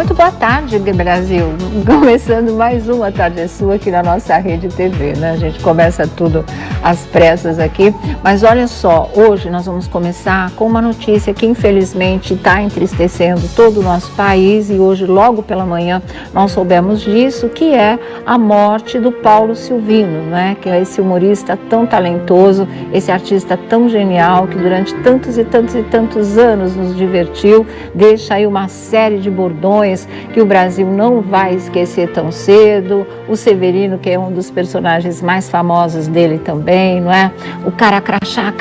Muito boa tarde, Brasil. Começando mais uma Tarde é Sua aqui na nossa Rede TV, né? A gente começa tudo às pressas aqui, mas olha só, hoje nós vamos começar com uma notícia que infelizmente está entristecendo todo o nosso país, e hoje logo pela manhã nós soubemos disso, que é a morte do Paulo Silvino, né? Que é esse humorista tão talentoso, esse artista tão genial, que durante tantos e tantos e tantos anos nos divertiu, deixa aí uma série de bordões que o Brasil não vai esquecer tão cedo. O Severino, que é um dos personagens mais famosos dele também, não é? O cara crachá.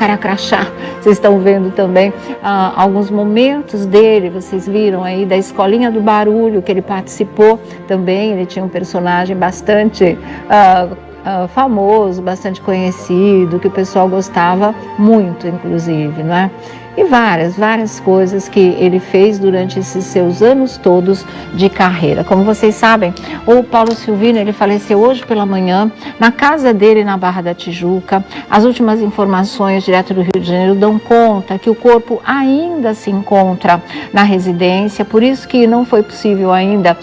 Vocês estão vendo também alguns momentos dele, vocês viram aí da Escolinha do Barulho, que ele participou também. Ele tinha um personagem bastante famoso, bastante conhecido, que o pessoal gostava muito, inclusive, não é? E várias coisas que ele fez durante esses seus anos todos de carreira. Como vocês sabem, o Paulo Silvino, ele faleceu hoje pela manhã, na casa dele na Barra da Tijuca. As últimas informações direto do Rio de Janeiro dão conta que o corpo ainda se encontra na residência, por isso que não foi possível ainda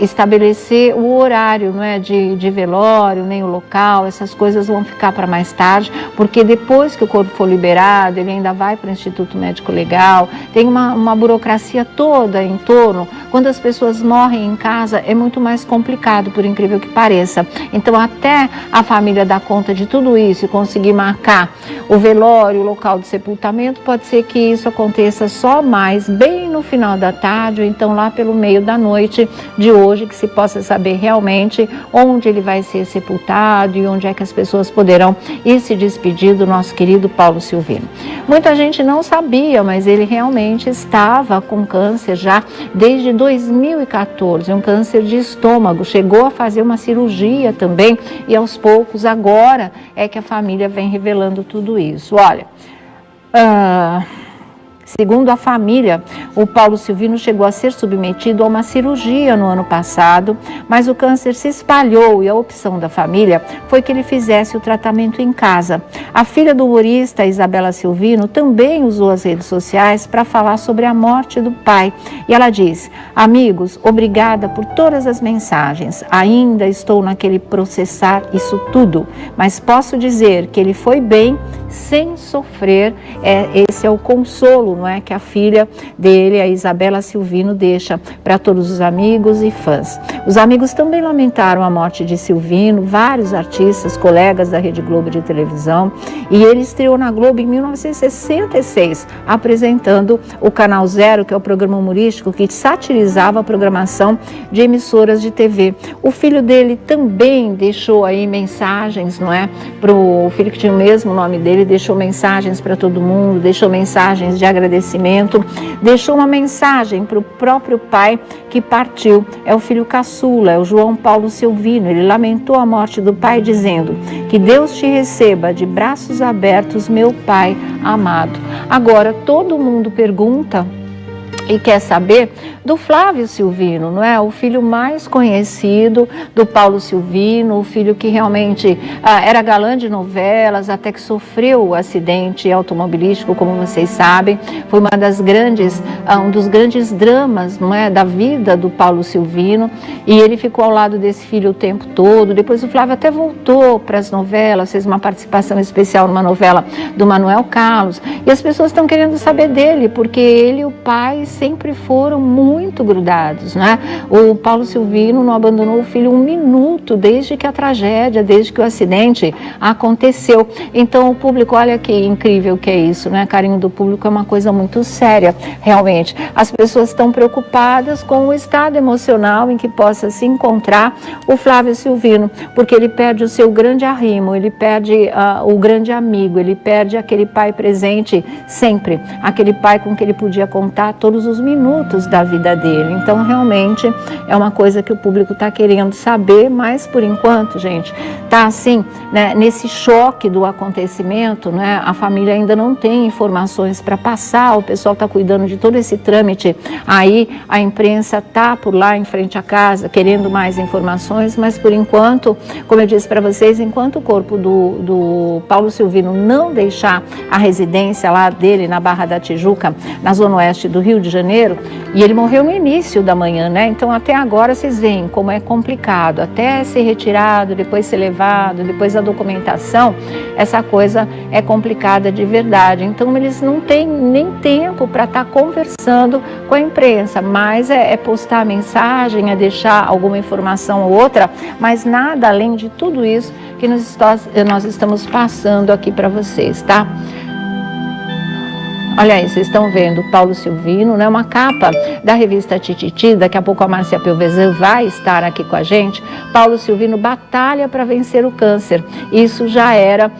estabelecer o horário, não é, de velório, nem o local. Essas coisas vão ficar para mais tarde, porque depois que o corpo for liberado, ele ainda vai para o Instituto Médico Legal, tem uma burocracia toda em torno. Quando as pessoas morrem em casa é muito mais complicado, por incrível que pareça. Então até a família dar conta de tudo isso e conseguir marcar o velório, o local de sepultamento, pode ser que isso aconteça só mais bem no final da tarde, ou então lá pelo meio da noite de hoje, que se possa saber realmente onde ele vai ser sepultado e onde é que as pessoas poderão ir se despedir do nosso querido Paulo Silvino. Muita gente não sabia, mas ele realmente estava com câncer já desde 2014, um câncer de estômago. Chegou a fazer uma cirurgia também, e aos poucos agora é que a família vem revelando tudo isso. Olha, segundo a família, o Paulo Silvino chegou a ser submetido a uma cirurgia no ano passado, mas o câncer se espalhou e a opção da família foi que ele fizesse o tratamento em casa. A filha do humorista, Isabela Silvino, também usou as redes sociais para falar sobre a morte do pai. E ela diz: amigos, obrigada por todas as mensagens. Ainda estou naquele processar isso tudo, mas posso dizer que ele foi bem, sem sofrer. Esse é o consolo, não é, que a filha dele, a Isabela Silvino, deixa para todos os amigos e fãs. Os amigos também lamentaram a morte de Silvino, vários artistas, colegas da Rede Globo de televisão, e ele estreou na Globo em 1966, apresentando o Canal Zero, que é o programa humorístico que satirizava a programação de emissoras de TV. O filho dele também deixou aí mensagens, não é, para o filho que tinha o mesmo nome dele, deixou mensagens para todo mundo, deixou mensagens de agradecimento, deixou uma mensagem para o próprio pai que partiu. É o filho caçula, é o João Paulo Silvino. Ele lamentou a morte do pai dizendo: que Deus te receba de braços abertos, meu pai amado. Agora todo mundo pergunta e quer saber do Flávio Silvino, não é? O filho mais conhecido do Paulo Silvino, o filho que realmente era galã de novelas, até que sofreu o acidente automobilístico, como vocês sabem. Foi um dos grandes dramas, não é, da vida do Paulo Silvino, e ele ficou ao lado desse filho o tempo todo. Depois o Flávio até voltou para as novelas, fez uma participação especial numa novela do Manuel Carlos, e as pessoas estão querendo saber dele, porque ele e o pai sempre foram muito grudados, né? O Paulo Silvino não abandonou o filho um minuto desde que a tragédia, desde que o acidente aconteceu. Então o público, olha que incrível que é isso, né? Carinho do público é uma coisa muito séria, realmente. As pessoas estão preocupadas com o estado emocional em que possa se encontrar o Flávio Silvino, porque ele perde o seu grande arrimo, ele perde o grande amigo, ele perde aquele pai presente sempre, aquele pai com que ele podia contar todos os minutos da vida dele. Então realmente é uma coisa que o público está querendo saber, mas por enquanto, gente, tá assim, né, nesse choque do acontecimento, né, a família ainda não tem informações para passar, o pessoal está cuidando de todo esse trâmite, aí a imprensa está por lá em frente à casa querendo mais informações, mas por enquanto, como eu disse para vocês, enquanto o corpo do Paulo Silvino não deixar a residência lá dele na Barra da Tijuca, na zona oeste do Rio de Janeiro, e ele morreu morreu no início da manhã, né? Então até agora vocês veem como é complicado, até ser retirado, depois ser levado, depois a documentação, essa coisa é complicada de verdade. Então eles não têm nem tempo para estar conversando com a imprensa, mas é postar mensagem, é deixar alguma informação ou outra, mas nada além de tudo isso que nós estamos passando aqui para vocês, tá? Olha aí, vocês estão vendo Paulo Silvino, né? Uma capa da revista Tititi, daqui a pouco a Márcia Pelvezan vai estar aqui com a gente. Paulo Silvino batalha para vencer o câncer. Isso já era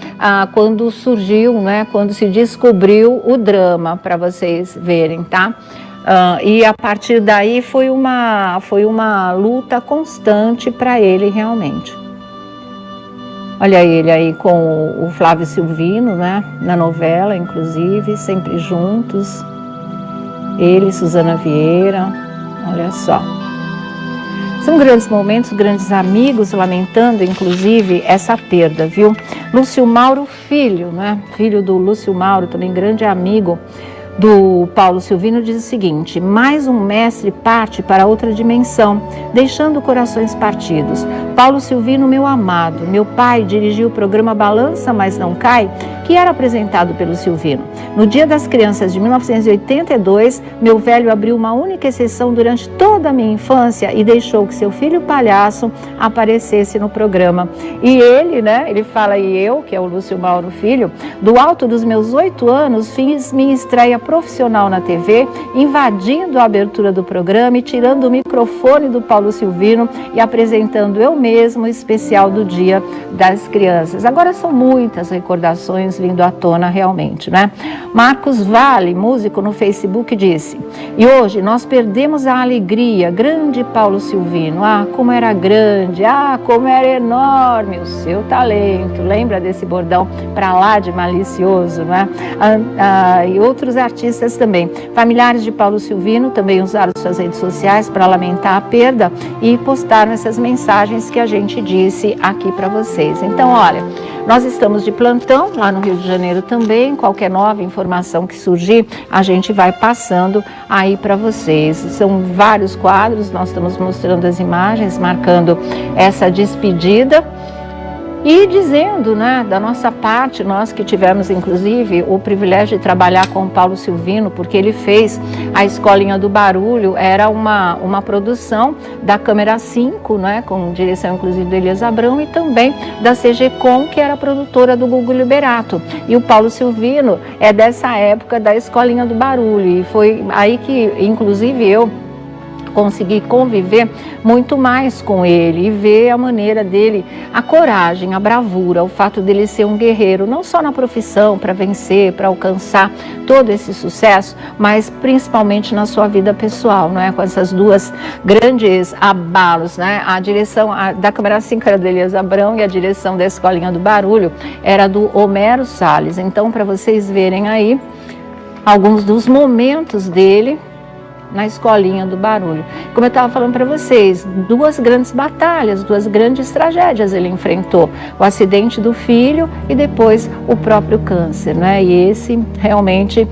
quando surgiu, né? Quando se descobriu o drama, para vocês verem, tá? E a partir daí foi uma luta constante para ele realmente. Olha ele aí com o Flávio Silvino, né? Na novela, inclusive, sempre juntos. Ele, Suzana Vieira, olha só. São grandes momentos, grandes amigos, lamentando, inclusive, essa perda, viu? Lúcio Mauro Filho, né? Filho do Lúcio Mauro, também grande amigo do Paulo Silvino, diz o seguinte: mais um mestre parte para outra dimensão, deixando corações partidos. Paulo Silvino, meu amado, meu pai dirigiu o programa Balança, mas não cai, que era apresentado pelo Silvino. No Dia das Crianças de 1982, meu velho abriu uma única exceção durante toda a minha infância e deixou que seu filho palhaço aparecesse no programa. E ele, né, ele fala, e eu, que é o Lúcio Mauro Filho, do alto dos meus 8 anos, fiz minha estreia profissional na TV, invadindo a abertura do programa e tirando o microfone do Paulo Silvino e apresentando eu mesmo o especial do Dia das Crianças. Agora são muitas recordações vindo à tona realmente, né? Marcos Vale, músico no Facebook, disse: e hoje nós perdemos a alegria, grande Paulo Silvino, como era grande, como era enorme o seu talento. Lembra desse bordão pra lá de malicioso, né? E outros artistas também. Familiares de Paulo Silvino também usaram suas redes sociais para lamentar a perda e postaram essas mensagens que a gente disse aqui para vocês. Então, olha, nós estamos de plantão lá no Rio de Janeiro também. Qualquer nova informação que surgir, a gente vai passando aí para vocês. São vários quadros, nós estamos mostrando as imagens, marcando essa despedida. E dizendo, né, da nossa parte, nós que tivemos, inclusive, o privilégio de trabalhar com o Paulo Silvino, porque ele fez a Escolinha do Barulho, era uma produção da Câmera 5, né, com direção, inclusive, do Elias Abrão, e também da CGCom, que era a produtora do Gugu Liberato. E o Paulo Silvino é dessa época da Escolinha do Barulho, e foi aí que, inclusive, eu consegui conviver muito mais com ele e ver a maneira dele, a coragem, a bravura, o fato dele ser um guerreiro, não só na profissão, para vencer, para alcançar todo esse sucesso, mas principalmente na sua vida pessoal, não é? Com essas duas grandes abalos, né? A direção da Câmera 5 era do Elias Abrão e a direção da Escolinha do Barulho era do Homero Salles. Então, para vocês verem aí alguns dos momentos dele na Escolinha do Barulho. Como eu estava falando para vocês, duas grandes batalhas, duas grandes tragédias ele enfrentou. O acidente do filho e depois o próprio câncer, né? E esse realmente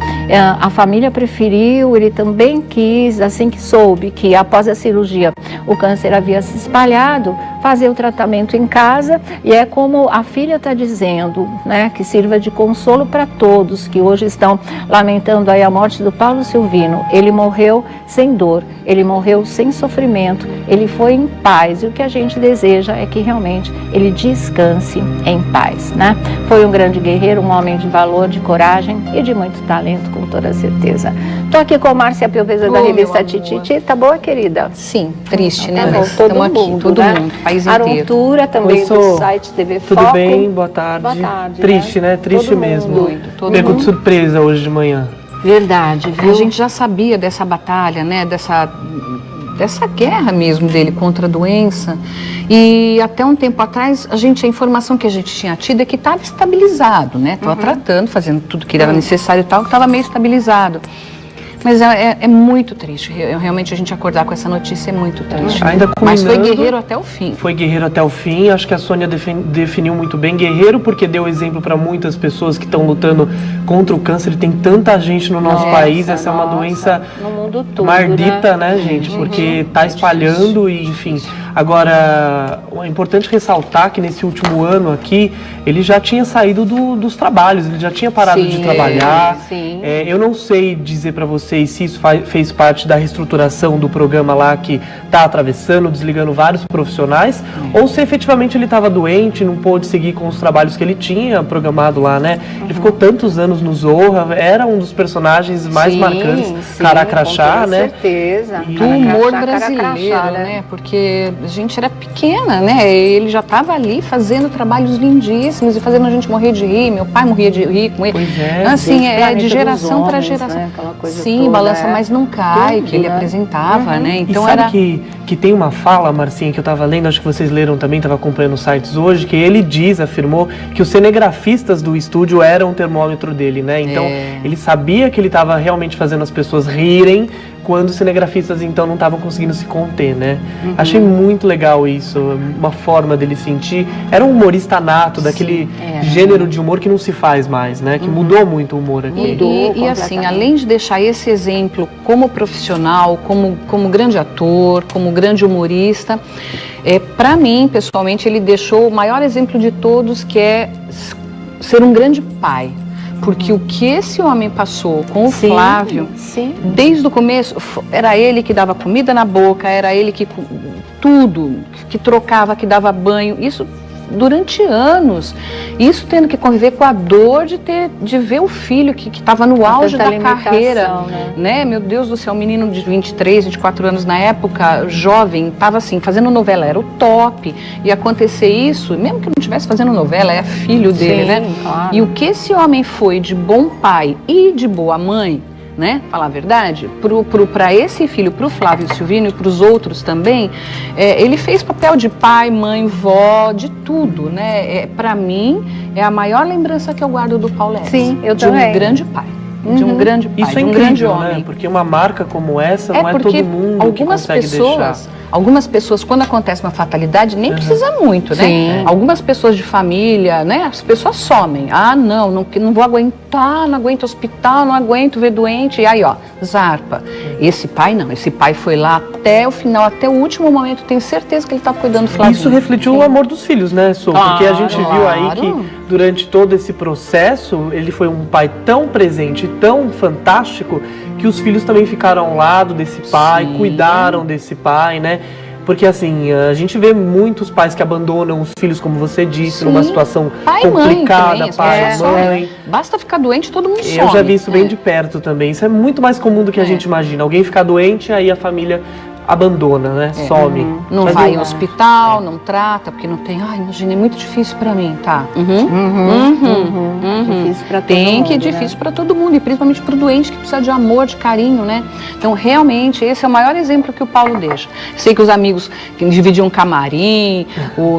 a família preferiu, ele também quis, assim que soube que após a cirurgia o câncer havia se espalhado, fazer o tratamento em casa, e é como a filha está dizendo, né, que sirva de consolo para todos que hoje estão lamentando aí a morte do Paulo Silvino. Ele morreu sem dor, ele morreu sem sofrimento, ele foi em paz, e o que a gente deseja é que realmente ele descanse em paz, né? Foi um grande guerreiro, um homem de valor, de coragem e de muito talento, com toda certeza. Estou aqui com a Márcia Pelvezan da revista Tititi. Tá boa, querida? Sim, triste, né? Tá bom, todo mundo, todo né? mundo, país inteiro. Aruntura também do site TV Foco. Tudo bem? Boa tarde. Boa tarde, triste, né? Triste todo mesmo. mundo, Pegou de surpresa hoje de manhã. Verdade, viu? A gente já sabia dessa batalha, né? Dessa guerra mesmo dele contra a doença. E até um tempo atrás, a informação que a gente tinha tido é que estava estabilizado, né? Estava tratando, fazendo tudo que era necessário e tal, que estava meio estabilizado. Mas é muito triste, realmente a gente acordar com essa notícia é muito triste. Ainda mas foi guerreiro até o fim. Foi guerreiro até o fim, acho que a Sônia definiu muito bem, guerreiro porque deu exemplo para muitas pessoas que estão lutando contra o câncer, e tem tanta gente no nosso país, essa é uma doença no mundo todo, mardita, né, gente, porque está espalhando e enfim. Agora, é importante ressaltar que nesse último ano aqui, ele já tinha saído dos trabalhos, ele já tinha parado de trabalhar. Sim. Eu não sei dizer para vocês se isso fez parte da reestruturação do programa lá que está atravessando, desligando vários profissionais, ou se efetivamente ele estava doente, não pôde seguir com os trabalhos que ele tinha programado lá, né? Ele ficou tantos anos no Zorra, era um dos personagens mais marcantes, cara crachá, né? Com certeza. Do humor brasileiro, né? Porque a gente era pequena, né? Ele já estava ali fazendo trabalhos lindíssimos e fazendo a gente morrer de rir. Meu pai morria de rir com ele. Pois é. Assim, de geração para geração. Né? Coisa sim, toda, Balança Mas Não Cai, que ele apresentava, né? Então e sabe que tem uma fala, Marcinha, que eu estava lendo, acho que vocês leram também, estava acompanhando os sites hoje, que ele afirmou que os cinegrafistas do estúdio eram o termômetro dele, né? Então, ele sabia que ele estava realmente fazendo as pessoas rirem, quando os cinegrafistas, então, não estavam conseguindo se conter, né? Achei muito legal isso, uma forma dele sentir. Era um humorista nato, daquele gênero de humor que não se faz mais, né? Que mudou muito o humor aqui. E assim, além de deixar esse exemplo como profissional, como grande ator, como grande humorista, para mim, pessoalmente, ele deixou o maior exemplo de todos, que é ser um grande pai. Porque o que esse homem passou com o Flávio, desde o começo, era ele que dava comida na boca, era ele que tudo, que trocava, que dava banho, isso durante anos, isso tendo que conviver com a dor de ver o filho que estava no auge da carreira, né? Meu Deus do céu, um menino de 23, 24 anos na época, jovem, estava assim, fazendo novela, era o top, e acontecer isso, mesmo que não estivesse fazendo novela, é filho dele, né? Claro. E o que esse homem foi de bom pai e de boa mãe, né? Falar a verdade, para esse filho, para o Flávio Silvino e para os outros também, ele fez papel de pai, mãe, vó, de tudo, né? Para mim, é a maior lembrança que eu guardo do Paulo Edson. Sim, eu de também. Um grande pai. De um grande pai, isso é de um incrível, grande homem. né? Porque uma marca como essa não é todo mundo que consegue deixar. Algumas pessoas, quando acontece uma fatalidade, nem precisa muito, né? Sim. Algumas pessoas de família, né? As pessoas somem. Ah, não vou aguentar, não aguento hospital, não aguento ver doente. E aí, ó, zarpa. Esse pai não, esse pai foi lá até o final, até o último momento. Tenho certeza que ele estava cuidando do Flávio. Isso refletiu o amor dos filhos, né, Sô? Porque a gente viu aí que durante todo esse processo, ele foi um pai tão presente, tão fantástico, que os filhos também ficaram ao lado desse pai, cuidaram desse pai, né? Porque assim, a gente vê muitos pais que abandonam os filhos, como você disse, numa situação complicada, pai, mãe. Basta ficar doente, todo mundo some. Eu já vi isso bem de perto também. Isso é muito mais comum do que a gente imagina. Alguém ficar doente, aí a família abandona, né? Some. Não vai em hospital, não trata, porque não tem. Ai, imagina, é muito difícil pra mim, tá? Difícil pra todo tem mundo, que é difícil pra todo mundo, e principalmente pro doente que precisa de amor, de carinho, né? Então, realmente, esse é o maior exemplo que o Paulo deixa. Sei que os amigos dividiam camarim,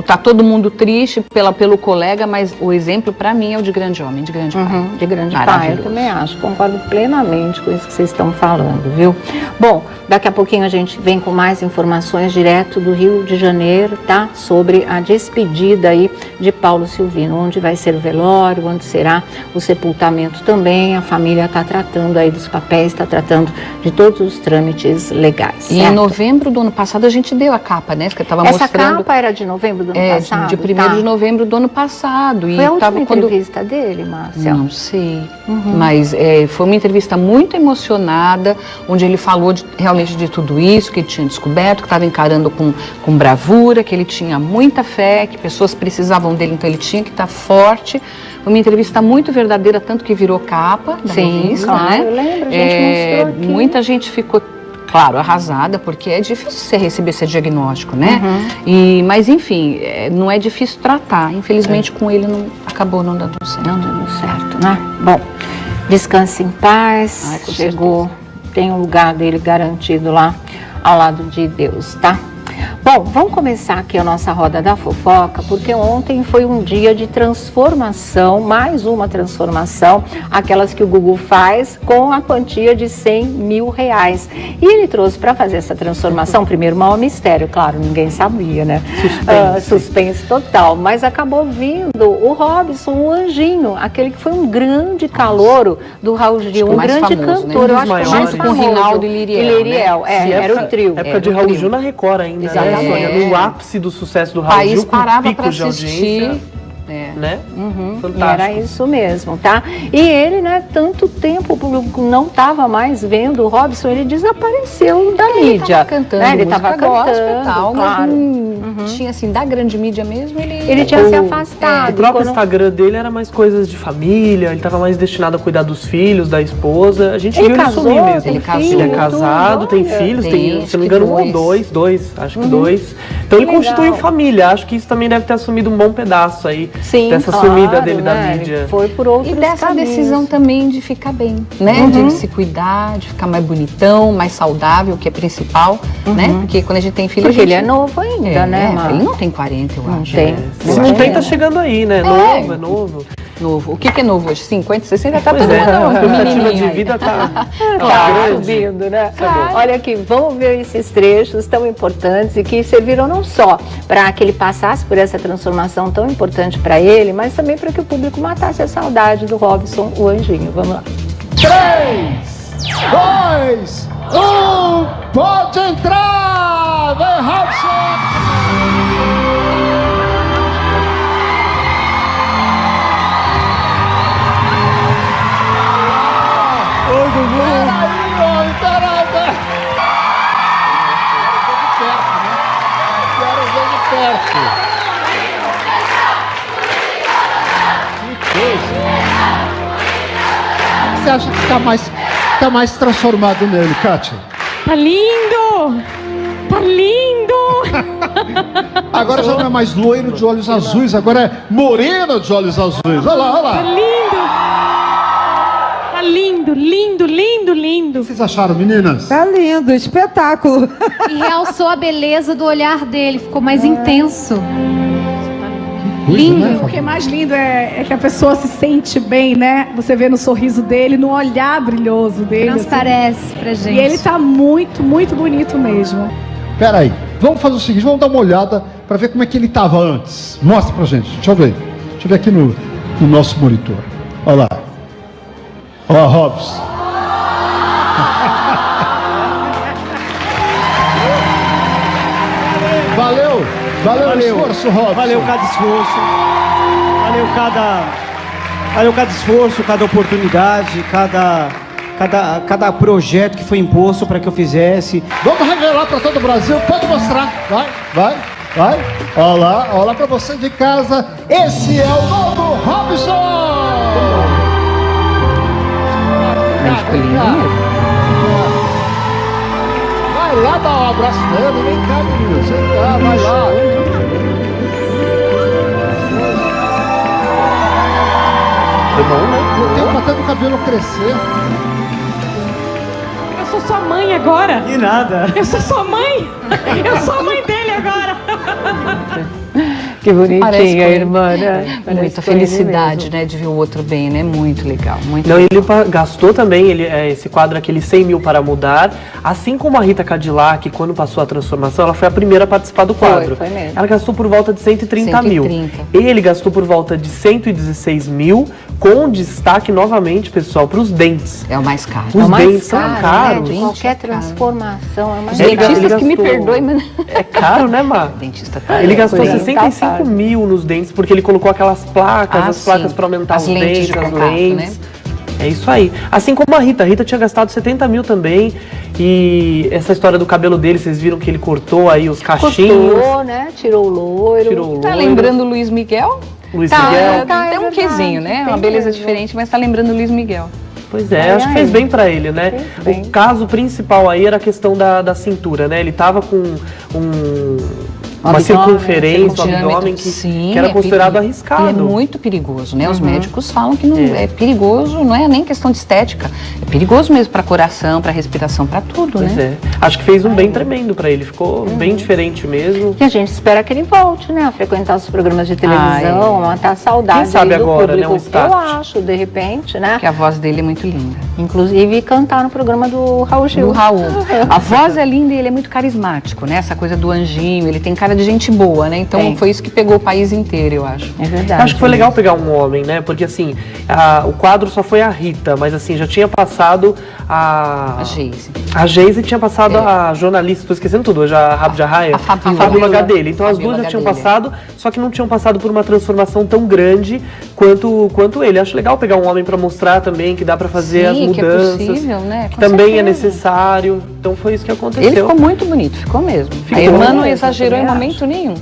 tá todo mundo triste pelo colega, mas o exemplo pra mim é o de grande homem, de grande pai. De grande pai, eu também acho, concordo plenamente com isso que vocês estão falando, viu? Bom, daqui a pouquinho a gente vem com mais informações direto do Rio de Janeiro, tá? Sobre a despedida aí de Paulo Silvino, onde vai ser o velório, onde será o sepultamento também. A família está tratando aí dos papéis, está tratando de todos os trâmites legais. E em novembro do ano passado a gente deu a capa, né? Que estava mostrando. Essa capa era de novembro do ano passado? De 1º de novembro do ano passado. Foi a última entrevista dele, Márcia? Não sei, mas foi uma entrevista muito emocionada, onde ele falou realmente de tudo isso, que ele tinha descoberto, que estava encarando com bravura, que ele tinha muita fé, que pessoas precisavam dele, então ele tinha que estar forte. Foi uma entrevista muito verdadeira, tanto que virou capa da revista, claro, né? Eu lembro, a gente mostrou aqui. Muita gente ficou, claro, arrasada, porque é difícil você receber esse diagnóstico, né? Mas, enfim, não é difícil tratar. Infelizmente, com ele acabou não dando certo. Não dando certo, né? Bom, descanse em paz. Chegou, tem um lugar dele garantido lá, ao lado de Deus, tá? Bom, vamos começar aqui a nossa roda da fofoca, porque ontem foi um dia de transformação, mais uma transformação, aquelas que o Google faz com a quantia de R$100 mil. E ele trouxe para fazer essa transformação, primeiro, maior mistério, claro, ninguém sabia, né? Suspense total, mas acabou vindo o Robson, o anjinho, aquele que foi um grande calouro do Raul Gil, um grande famoso, cantor, né? eu acho que mais com Rinaldo e Liriel, né? Era o trio. Época de Raul Gil na Record ainda, né, Sônia? No ápice do sucesso do Raul Gil, com parava pico de audiência. Né? E era isso mesmo, tá? E ele, né, tanto tempo o público não estava mais vendo o Robson, ele desapareceu da mídia. Ele estava cantando, tal, claro. Tinha assim, da grande mídia mesmo, ele tinha se afastado. O próprio Instagram dele era mais coisas de família, ele estava mais destinado a cuidar dos filhos, da esposa. A gente viu ele sumir mesmo. Ele é casado, tem filhos, tem, se não me engano, um ou dois, acho que dois. Então ele constitui família, acho que isso também deve ter assumido um bom pedaço aí. Sim, dessa sumida dele da mídia. Ele foi por outros E dessa caminhos. decisão também de ficar bem, né? De se cuidar, de ficar mais bonitão, mais saudável, que é principal, né? Porque quando a gente tem filho, Porque ele é novo ainda, né, Mar? Ele não tem 40, eu Não acho. tem. Se não tem, tá chegando aí, né? É novo. Novo. O que é novo hoje? 50, 60 tá Pois todo mundo. a expectativa de vida tá subindo, né? Olha aqui, vamos ver esses trechos tão importantes e que serviram não só para que ele passasse por essa transformação tão importante para ele, mas também para que o público matasse a saudade do Robson, o anjinho. Vamos lá. 3, 2, 1, pode entrar! Vem, Robson! Oi, Gugu! Peraí! Quero ver de perto. Que coisa! Você acha que tá mais transformado nele, Kátia? Tá lindo! Tá lindo! Agora já não é mais loiro de olhos azuis, agora é moreno de olhos azuis. Olha lá, olha Tá lá. lindo! Tá lindo, lindo, lindo, lindo! O que vocês acharam, meninas? Tá lindo, espetáculo. E realçou a beleza do olhar dele, ficou mais intenso. Lindo. O que é mais lindo é que a pessoa se sente bem, né? Você vê no sorriso dele, no olhar brilhoso dele. Transparece pra gente. E ele tá muito, muito bonito mesmo. Peraí, vamos fazer o seguinte, vamos dar uma olhada para ver como é que ele estava antes. Mostra pra gente, deixa eu ver. Deixa eu ver aqui no nosso monitor. Olha lá. Olha lá, Robson. Valeu o esforço, Robson. Valeu cada esforço. Valeu cada esforço, cada oportunidade, cada projeto que foi imposto para que eu fizesse. Vamos revelar para todo o Brasil, pode mostrar. Vai. Olha lá para você de casa. Esse é o novo Robson. Vai lá dar um abraço nele, vem cá, menino. Vem cá, vai lá. Foi bom, né? Eu tenho até o cabelo crescer. Eu sou sua mãe agora. E nada. Eu sou sua mãe. Eu sou a mãe dele agora. Que bonitinha, Parece a irmã, né? Muita felicidade, né, de ver o outro bem, né? Muito legal, muito Não, legal. ele gastou também esse quadro, aquele 100 mil para mudar, assim como a Rita Cadillac, quando passou a transformação, ela foi a primeira a participar do quadro. Foi mesmo. Ela gastou por volta de 130 mil. 130. Ele gastou por volta de 116 mil, com destaque novamente, pessoal, para os dentes. É o mais caro. Os mais dentes são caro, caros. né? De qualquer transformação é mais Ele caro. Dentistas que me gastou- perdoem, mas... É caro, né, Mar? Dentista tá... Ele gastou Pois é. 65 mil nos dentes, porque ele colocou aquelas placas, Ah, as placas sim. para aumentar As os lentes dentes, de as contato, lentes. né? É isso aí. Assim como a Rita. A Rita tinha gastado 70 mil também. E essa história do cabelo dele, vocês viram que ele cortou aí os cachinhos. Cortou, né? Tirou o loiro. Tirou o Tá loiro. lembrando o Luiz Miguel? Luiz Tá, Miguel. tá. Tem um verdade, quezinho, né? tem Uma beleza mesmo. diferente, mas tá lembrando o Luiz Miguel. Pois é, Ai, acho que fez bem pra ele, né? Fez bem. O caso principal aí era a questão da cintura, né? Ele tava com uma circunferência, um abdômen que era considerado arriscado. Ele é muito perigoso, né? Os médicos falam que não é perigoso, não é nem questão de estética, é perigoso mesmo para coração, para respiração, para tudo, pois né? Acho que fez um bem tremendo para ele, ficou bem diferente mesmo. E a gente espera que ele volte, né, a frequentar os programas de televisão, matar a saudade. Quem sabe do agora, público. né, um start. Eu acho, de repente, né? Porque a voz dele é muito linda. Inclusive cantar no programa do Raul Gil. Do Raul. A voz é linda e ele é muito carismático, né? Essa coisa do anjinho, ele tem cara de gente boa, né? Então foi isso que pegou o país inteiro, eu acho. É verdade. Eu acho que foi legal pegar um homem, né? Porque assim, o quadro só foi a Rita, mas assim, já tinha passado a Geise. A Geise tinha passado a jornalista, estou esquecendo tudo, hoje a Rabi Jarraia, a Fabíola Gadelha. Então as duas já tinham passado, só que não tinham passado por uma transformação tão grande quanto ele. Acho legal pegar um homem para mostrar também que dá para fazer as mudanças, que é possível, né? que também é necessário. Então foi isso que aconteceu. Ele ficou muito bonito, ficou mesmo. A irmã não exagerou em momento nenhum.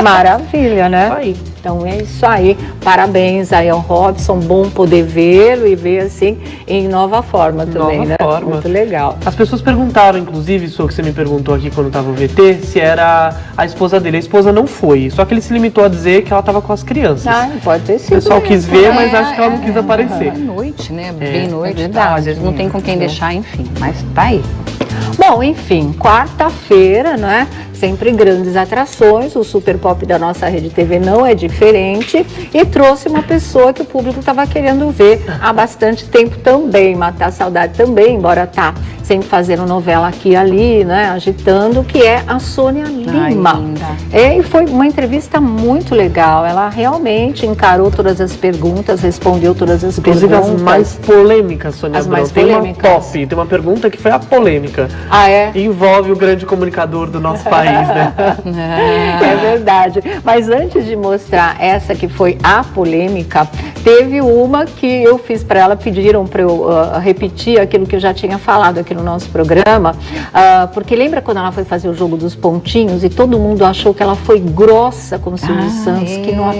Maravilha, né? Então é isso aí. Parabéns aí ao Robson, bom poder vê-lo e ver assim em nova forma também, né? Muito legal. As pessoas perguntaram, inclusive, isso que você me perguntou aqui quando estava o VT, se era a esposa dele. A esposa não foi, só que ele se limitou a dizer que ela estava com as crianças. Pode ter sido. O pessoal quis ver, mas acho que ela não quis aparecer. À noite, né? Bem noite, tá? Às vezes não tem com quem deixar, enfim, mas tá aí. Bom, enfim, quarta-feira, né? Sempre grandes atrações, o Super Pop da nossa Rede TV não é diferente e trouxe uma pessoa que o público estava querendo ver há bastante tempo também, matar a saudade também, embora tá sempre fazendo novela aqui e ali, né, agitando, que é a Sônia Lima. E foi uma entrevista muito legal, ela realmente encarou todas as perguntas, respondeu todas as perguntas. Inclusive as mais polêmicas, Sônia As Abrão. mais tem polêmicas. uma top, tem uma pergunta que foi a polêmica. Ah, é? Envolve o grande comunicador do nosso país, né? É verdade. Mas antes de mostrar essa que foi a polêmica, teve uma que eu fiz para ela, pediram para eu repetir aquilo que eu já tinha falado aqui no nosso programa, porque lembra quando ela foi fazer o jogo dos pontinhos e todo mundo achou que ela foi grossa com o Silvio Santos, que não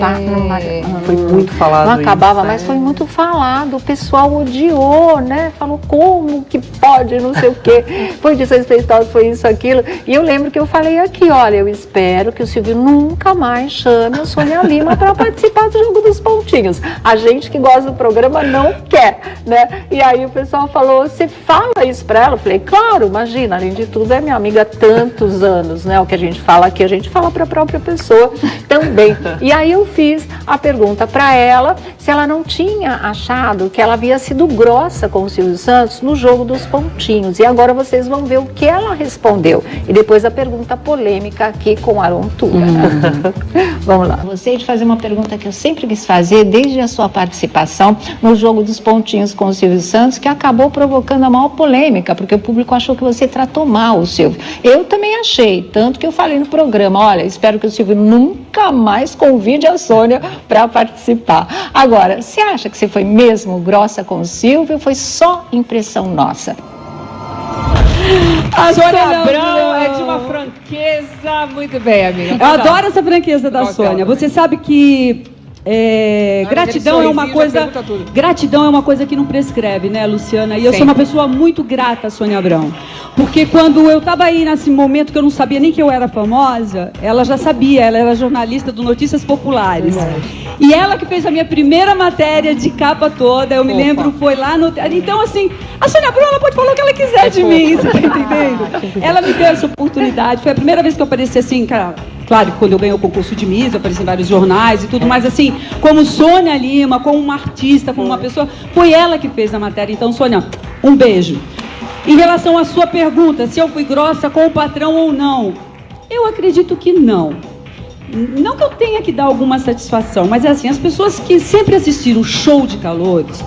foi muito falado. Não acabava, isso, mas foi muito falado. O pessoal odiou, né? Falou como que pode, não sei o quê. Foi desrespeitoso, foi isso, aquilo. E eu lembro que eu falei aqui, olha, eu espero que o Silvio nunca mais chame a Sônia Lima para participar do jogo dos pontinhos. A gente que gosta do programa não quer, né? E aí o pessoal falou, você fala isso para ela? Eu falei, claro, imagina, além de tudo é minha amiga há tantos anos, né? O que a gente fala aqui, a gente fala para a própria pessoa também. E aí eu fiz a pergunta para ela se ela não tinha achado que ela havia sido grossa com o Silvio Santos no jogo dos pontinhos. E agora vocês vão ver o que ela respondeu. E depois a pergunta polêmica aqui com a Arontura. Vamos lá. Gostei de fazer uma pergunta que eu sempre quis fazer desde a sua participação no jogo dos pontinhos com o Silvio Santos, que acabou provocando a maior polêmica, porque o público achou que você tratou mal o Silvio. Eu também achei, tanto que eu falei no programa, olha, espero que o Silvio nunca mais convide a Sônia para participar. Agora, você acha que você foi mesmo grossa com o Silvio ou foi só impressão nossa? A Sônia Abrão é de uma franqueza muito bem, amiga. Eu adoro essa franqueza da Sônia. Você sabe que gratidão é uma coisa. Gratidão é uma coisa que não prescreve, né, Luciana? E eu sou uma pessoa muito grata a Sônia Abrão. Porque quando eu estava aí nesse momento que eu não sabia nem que eu era famosa, ela já sabia, ela era jornalista do Notícias Populares. E ela que fez a minha primeira matéria de capa toda, eu me lembro, foi lá no... Então, assim, a Sônia Abrão, ela pode falar o que ela quiser de mim, você tá entendendo? Ela me deu essa oportunidade, foi a primeira vez que eu apareci assim, cara... Claro, quando eu ganhei o concurso de Miss, eu apareci em vários jornais e tudo, mas assim, como Sônia Lima, como uma artista, como uma pessoa, foi ela que fez a matéria. Então, Sônia, um beijo. Em relação à sua pergunta, se eu fui grossa com o patrão ou não, eu acredito que não. Não que eu tenha que dar alguma satisfação, mas é assim, as pessoas que sempre assistiram o Show de Calouros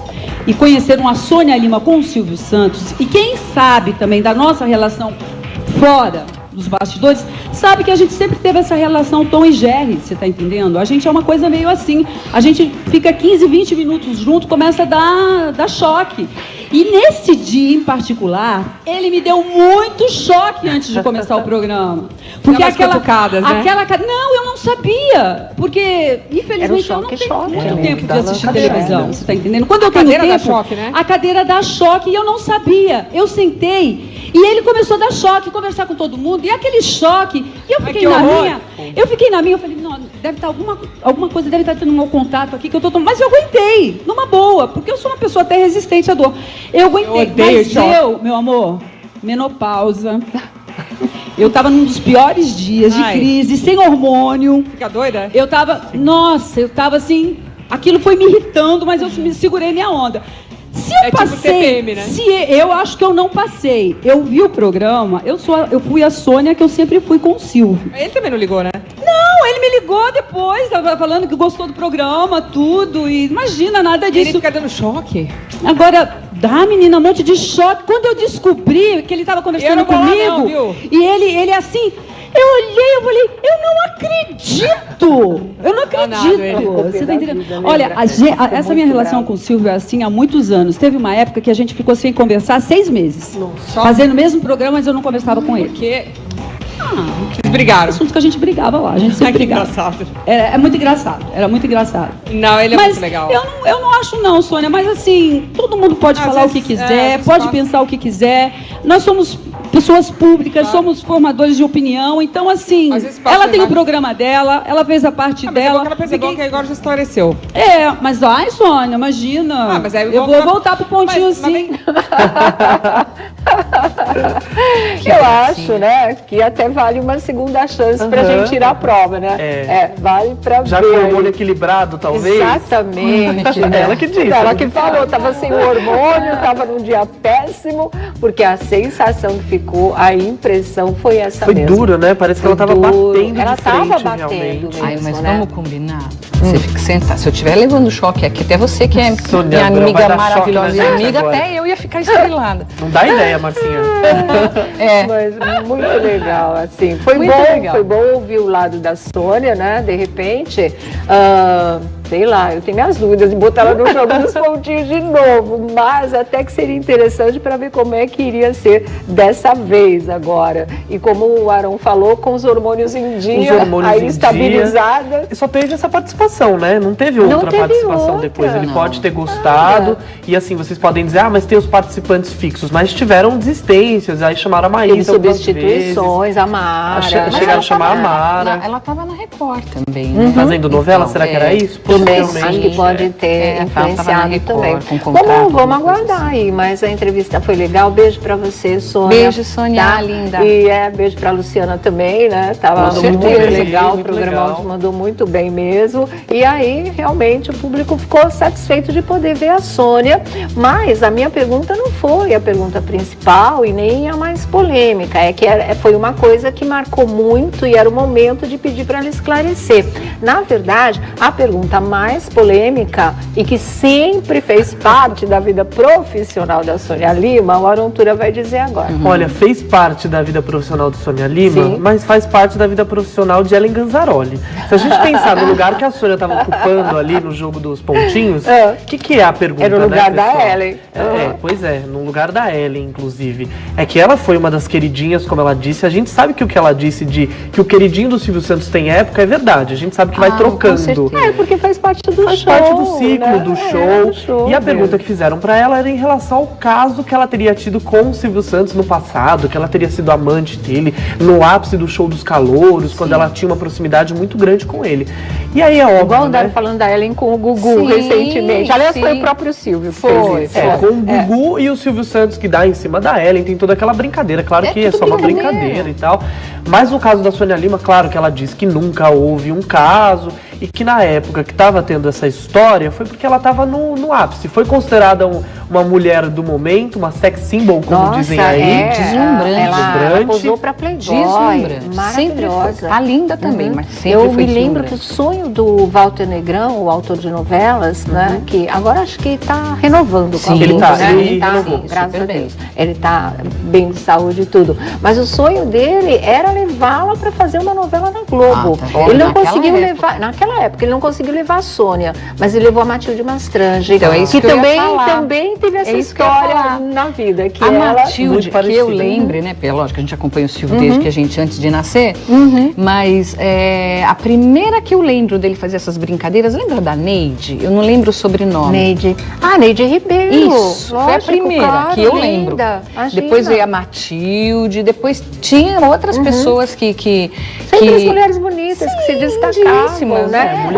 e conheceram a Sônia Lima com o Silvio Santos, e quem sabe também da nossa relação fora dos bastidores, sabe que a gente sempre teve essa relação Tom e Jerry, você tá entendendo? A gente é uma coisa meio assim, a gente fica 15, 20 minutos junto, começa a dar choque. E nesse dia em particular, ele me deu muito choque antes de começar o programa. Porque aquela... Não, eu não sabia. Porque, infelizmente, eu não tenho muito tempo de assistir televisão, você tá entendendo? Quando eu tenho tempo, a cadeira dá choque, né? A cadeira dá choque e eu não sabia. Eu sentei E ele começou a dar choque, conversar com todo mundo, e aquele choque, e eu fiquei na minha, eu falei, não, deve estar alguma coisa, deve estar tendo um mau contato aqui que eu tô tomando, mas eu aguentei, numa boa, porque eu sou uma pessoa até resistente à dor. Eu aguentei, mas meu amor, menopausa. Eu tava num dos piores dias de crise, sem hormônio. Fica doida? Eu tava assim, aquilo foi me irritando, mas eu me segurei minha onda. Se eu passei, tipo TPM, né? Eu acho que eu não passei. Eu vi o programa, eu fui a Sônia que eu sempre fui com o Silvio. Ele também não ligou, né? Não, ele me ligou depois, tava falando que gostou do programa, tudo, e imagina, nada disso. Ele fica dando choque? Agora, menina, um monte de choque. Quando eu descobri que ele estava conversando comigo, e ele assim, eu olhei, eu falei, eu não acredito. Você tá entendendo? Olha, essa minha relação com o Silvio é assim há muitos anos. Teve uma época que a gente ficou sem conversar 6 meses. Fazendo o mesmo programa, mas eu não conversava com ele. Porque vocês brigaram. Assuntos que a gente brigava lá, a gente sempre brigava. Engraçado. É muito engraçado, era muito engraçado. Não, ele é muito legal. Eu não acho não, Sônia, mas assim, todo mundo pode falar o que quiser, pode pensar o que quiser. Nós somos pessoas públicas, somos formadores de opinião, então assim, ela tem o programa dela, ela fez a parte dela. Ela percebeu que agora já esclareceu. Mas Sônia, imagina. Mas aí eu vou voltar pro pontinho assim. Eu acho, né, que até vale uma segunda chance pra gente tirar a prova, né? Vale pra ver. Já com o hormônio equilibrado, talvez? Exatamente. Né? Ela que disse. Ela que falou, tava sem o hormônio, tava num dia péssimo, porque a sensação que ficou, a impressão foi essa mesmo. Foi duro, né? Parece que ela tava batendo Ela de frente, tava batendo realmente. mesmo, Mas né? vamos combinar. Você fica sentar. Se eu estiver levando choque aqui, até você que é Sônia, minha amiga choque maravilhosa, na gente amiga, agora. até eu ia ficar estrelada. Não dá ideia, Marcinha. Mas muito legal, assim. Foi bom ouvir o lado da Sônia, né? De repente, sei lá, eu tenho minhas dúvidas de botar ela no jogo dos pontinhos de novo, mas até que seria interessante para ver como é que iria ser dessa vez agora. E como o Arão falou, com os hormônios em dia, aí estabilizada. E só teve essa participação, né? Não teve outra participação depois. Ele pode ter gostado, e assim, vocês podem dizer, mas tem os participantes fixos, mas tiveram desistências, aí chamaram a Maísa substituições, a Mara. Chegaram a chamar a Mara. Ela estava na Record também. Fazendo novela, será que era isso? Também, acho que pode ter influenciado também. Vamos aguardar aí, mas a entrevista foi legal. Beijo pra você, Sônia. Beijo, Sônia, linda. E beijo pra Luciana também, né? Tava muito legal, o programa mandou muito bem mesmo. E aí, realmente, o público ficou satisfeito de poder ver a Sônia, mas a minha pergunta não foi a pergunta principal e nem a mais polêmica, foi uma coisa que marcou muito e era o momento de pedir para ela esclarecer. Na verdade, a pergunta mais polêmica e que sempre fez parte da vida profissional da Sônia Lima, o Arão Tura vai dizer agora. Olha, fez parte da vida profissional de Sônia Lima, mas faz parte da vida profissional de Ellen Ganzaroli. Se a gente pensar no lugar que a Sônia estava ocupando ali no jogo dos pontinhos, o que é a pergunta, era o lugar né, da Ellen. Pois é, no lugar da Ellen, inclusive. É que ela foi uma das queridinhas, como ela disse. A gente sabe que o que ela disse de que o queridinho do Silvio Santos tem época é verdade. A gente sabe que vai trocando. Porque faz parte do show. Faz parte do ciclo, do show. E a pergunta que fizeram pra ela era em relação ao caso que ela teria tido com o Silvio Santos no passado, que ela teria sido amante dele no ápice do show dos calouros, quando ela tinha uma proximidade muito grande com ele. E aí é óbvio, igual andaram falando da Ellen com o Gugu recentemente. Aliás, foi o próprio Silvio que fez isso. Com o Gugu e o Silvio Santos que dá em cima da Ellen, tem toda aquela brincadeira. Claro que é só uma brincadeira e tal. Mas no caso da Sônia Lima, claro que ela disse que nunca houve um caso e que na época que estava tendo essa história foi porque ela estava no ápice. Foi considerada uma mulher do momento, uma sex symbol, como dizem aí. Deslumbrante. Ela posou pra Playboy. Maravilhosa. Tá linda também, mas sempre eu me lembro que o sonho do Walter Negrão, o autor de novelas, né, que agora acho que está renovando com a ele vida, tá, né? ele renovou, graças a Deus. Ele está bem de saúde e tudo. Mas o sonho dele era levá-la para fazer uma novela na Globo. Ele não conseguiu levar, naquela época, ele não conseguiu levar a Sônia, mas ele levou a Matilde Mastrange, então, é isso que também também teve essa isso que eu ia história falar. na vida. Que A ela, Matilde, muito que parecida. eu lembre, né? Porque, lógico, a gente acompanha o Silvio desde que a gente, antes de nascer, mas a primeira que eu lembro dele fazer essas brincadeiras, lembra da Neide? Eu não lembro o sobrenome. Neide. Ah, Neide Ribeiro. Isso, foi a Lógico, primeira claro, que eu linda. lembro. Imagina. Depois veio a Matilde, depois tinha outras pessoas que Sempre as mulheres bonitas que se destacavam, lindíssimas, né?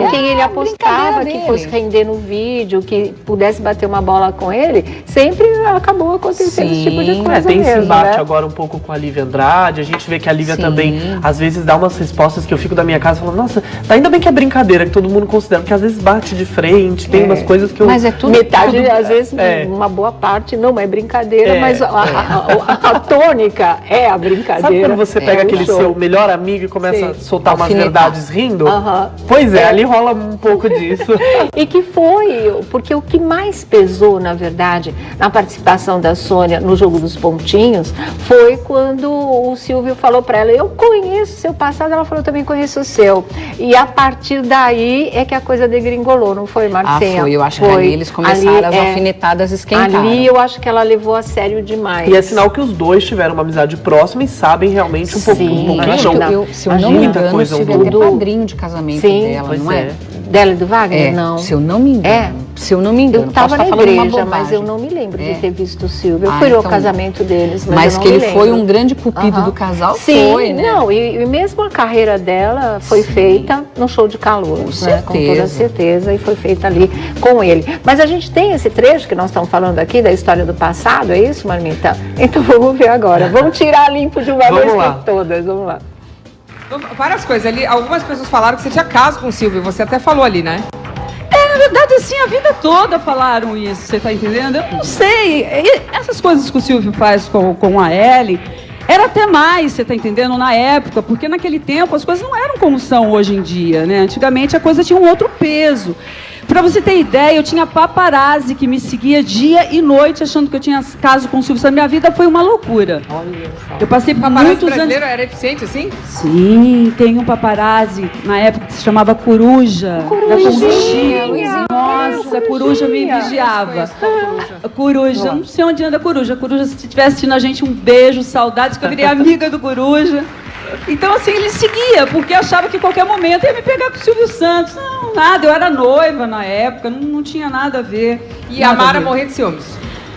Em quem ele apostava que fosse render no vídeo, que pudesse bater uma bola com ele, sempre acabou acontecendo esse tipo de coisa Tem mesmo, esse embate né? agora um pouco com a Lívia Andrade, a gente vê que a Lívia Sim. também, às vezes, dá umas respostas que eu fico da minha casa falando, nossa, ainda bem que é brincadeira, que todo mundo considera, porque às vezes bate de frente, tem umas coisas que eu... Mas é tudo... Metade, às vezes, É. uma boa parte não é brincadeira, É. mas a tônica é a brincadeira. Sabe quando você pega o aquele show. seu melhor amigo e começa a soltar umas Alfinetar. verdades rindo? Aham. Pois é, ali rola um pouco disso. E que foi, porque o que mais pesou, na verdade, na participação da Sônia no Jogo dos Pontinhos, foi quando o Silvio falou para ela, eu conheço o seu passado, ela falou, eu também conheço o seu. E a partir daí é que a coisa degringolou, não foi, Marcinha? foi, eu acho que ali eles começaram, as alfinetadas esquentaram. Ali eu acho que ela levou a sério demais. E é sinal que os dois tiveram uma amizade próxima e sabem realmente um pouquinho. Acho que se eu não me Muita engano, o coisa Silvio é até padrinho de casamento dela, pois não é? Dela e do Wagner? É, Não. se eu não me engano. É. Se eu não me engano. Eu estava posso na estar falando uma igreja, mas eu bobagem. não me lembro de É. ter visto o Silvio. Eu Ah, fui ao então- casamento deles, mas Mas eu não que me ele lembro. foi um grande cupido Aham. do casal, Sim, foi, né? Não, e mesmo a carreira dela foi feita no show de calouros, né? Com toda certeza, e foi feita ali com ele. Mas a gente tem esse trecho que nós estamos falando aqui da história do passado, é isso, Marmita? Então vamos ver agora. Vamos tirar limpo de uma vez por todas. Vamos lá. Várias coisas ali. Algumas pessoas falaram que você tinha caso com o Silvio. Você até falou ali, né? Na verdade, assim, a vida toda falaram isso, você tá entendendo? Eu não sei. E essas coisas que o Silvio faz com a Ellen, era até mais, você tá entendendo, na época, porque naquele tempo as coisas não eram como são hoje em dia, né? Antigamente a coisa tinha um outro peso. Pra você ter ideia, eu tinha paparazzi que me seguia dia e noite achando que eu tinha caso com o Silvio Santos. Minha vida foi uma loucura. Eu passei por Paparazzi muitos anos... brasileiro era eficiente assim? Sim, tem um paparazzi na época que se chamava Coruja. Corujinha. Nossa, a Coruja me vigiava. Coruja, não sei onde anda a Coruja. Coruja, se estiver assistindo a gente, um beijo, saudades, que eu virei amiga do Coruja. Então, assim, ele seguia, porque achava que em qualquer momento ia me pegar com o Silvio Santos. Não, nada, eu era noiva na época, não tinha nada a ver. E a Mara morrer de ciúmes?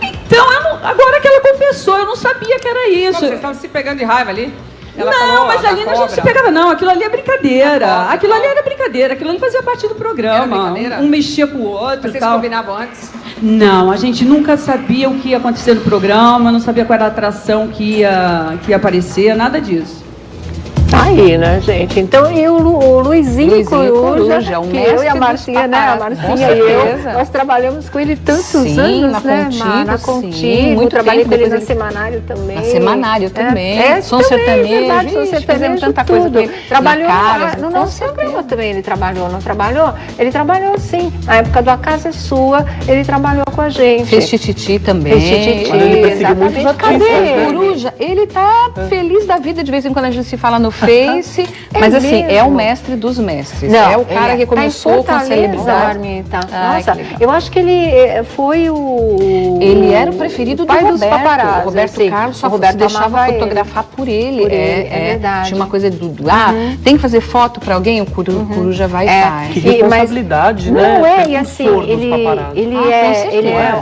Então, agora que ela confessou, eu não sabia que era isso. Vocês estavam se pegando de raiva ali? Ela Não, falou mas da ali a gente cobra. se pegava, não. Aquilo ali é brincadeira. Aquilo ali era brincadeira. Aquilo ali fazia parte do programa. Um mexia com o outro. Vocês tal. combinavam antes? Não, a gente nunca sabia o que ia acontecer no programa, não sabia qual era a atração que ia aparecer, nada disso. Tá aí, né, gente? Então, e o Luizinho Coruja, o que eu e a mestre Marcinha, dos né? A paparazzi. Marcinha Com e eu, certeza. nós trabalhamos com ele tantos Sim, anos, na né, Contigo, Mar? Na sim, Contigo, muito trabalhei tempo, com ele depois na ele- Semanário também. Na Semanário também, Som também, Sertanejo, verdade, Som ixi, Sertanejo, fizemos tanta coisa tudo. com ele. Trabalhou Na Caras, no com nosso programa também, ele trabalhou, não trabalhou? Ele trabalhou sim, na época do A Casa é Sua, ele trabalhou com a gente. Fez Tititi também. Fez Tititi, Ele perseguiu muitos exatamente. artistas, Cadê né? ele? Coruja, ele tá feliz da vida, de vez em quando a gente se fala no Face, mas assim, é o mestre dos mestres. Não, é o cara que começou com a celebridade. Marmita. Ai, Nossa, que legal. eu acho que ele foi o... Ele era o preferido do pai Roberto. dos paparazzi. O Roberto assim. Carlos só O Roberto se deixava amava fotografar por ele. Por ele, é verdade. Tinha uma coisa tem que fazer foto pra alguém, o Coruja vai e faz. Que responsabilidade, né? Não é, e Precursor assim, dos ele paparazzi. é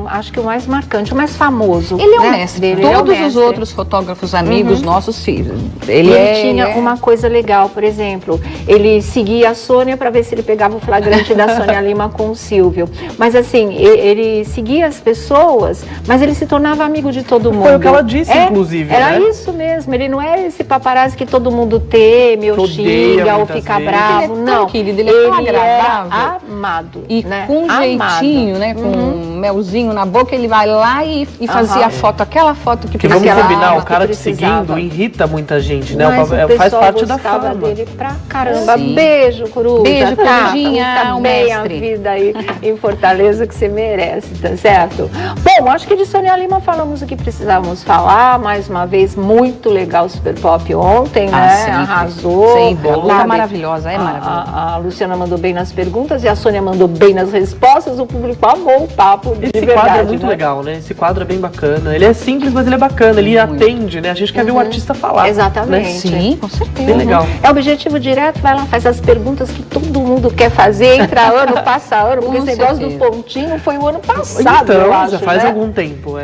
acho que o mais marcante, o mais famoso. Ele é né, um mestre. dele, ele é o Todos os mestre. outros fotógrafos amigos nossos, filhos. Ele tinha uma coisa legal, por exemplo, ele seguia a Sônia para ver se ele pegava o flagrante da Sônia Lima com o Silvio. Mas assim, ele seguia as pessoas, mas ele se tornava amigo de todo mundo. Foi o que ela disse, inclusive, Era né? isso mesmo, ele não é esse paparazzi que todo mundo teme, ou Odeia xinga, ou muitas fica vezes. bravo. Ele é tão Não, querido, ele é tão agradável. era amado. E né? com jeitinho, né? Com um melzinho na boca, ele vai lá e fazia a foto, aquela foto que Porque vamos Aquela combinar, alma o cara que te precisava. seguindo irrita muita gente, né? Mas o Faz pessoal parte da gostava fama. dele pra caramba. Sim. Beijo, Coruja. Beijo, Corujinha, Tá o bem a mestre. vida aí em Fortaleza que você merece, tá certo? Bom, acho que de Sônia Lima falamos o que precisávamos falar. Mais uma vez, muito legal o Super Pop ontem, né? sempre. Arrasou. Sempre, a Lu tá sabe? maravilhosa, é maravilhosa. A Luciana mandou bem nas perguntas e a Sônia mandou bem nas respostas. O público amou o papo Esse quadro é muito legal, né? Esse quadro é bem bacana. Ele é simples, mas ele é bacana. Ele atende, né? A gente quer ver o artista falar. Exatamente. Né? Sim, com certeza. Bem legal. É objetivo direto, vai lá, faz as perguntas que todo mundo quer fazer, entra ano, passa ano, porque esse negócio do pontinho foi o ano passado, Então, eu acho, já faz né? algum tempo,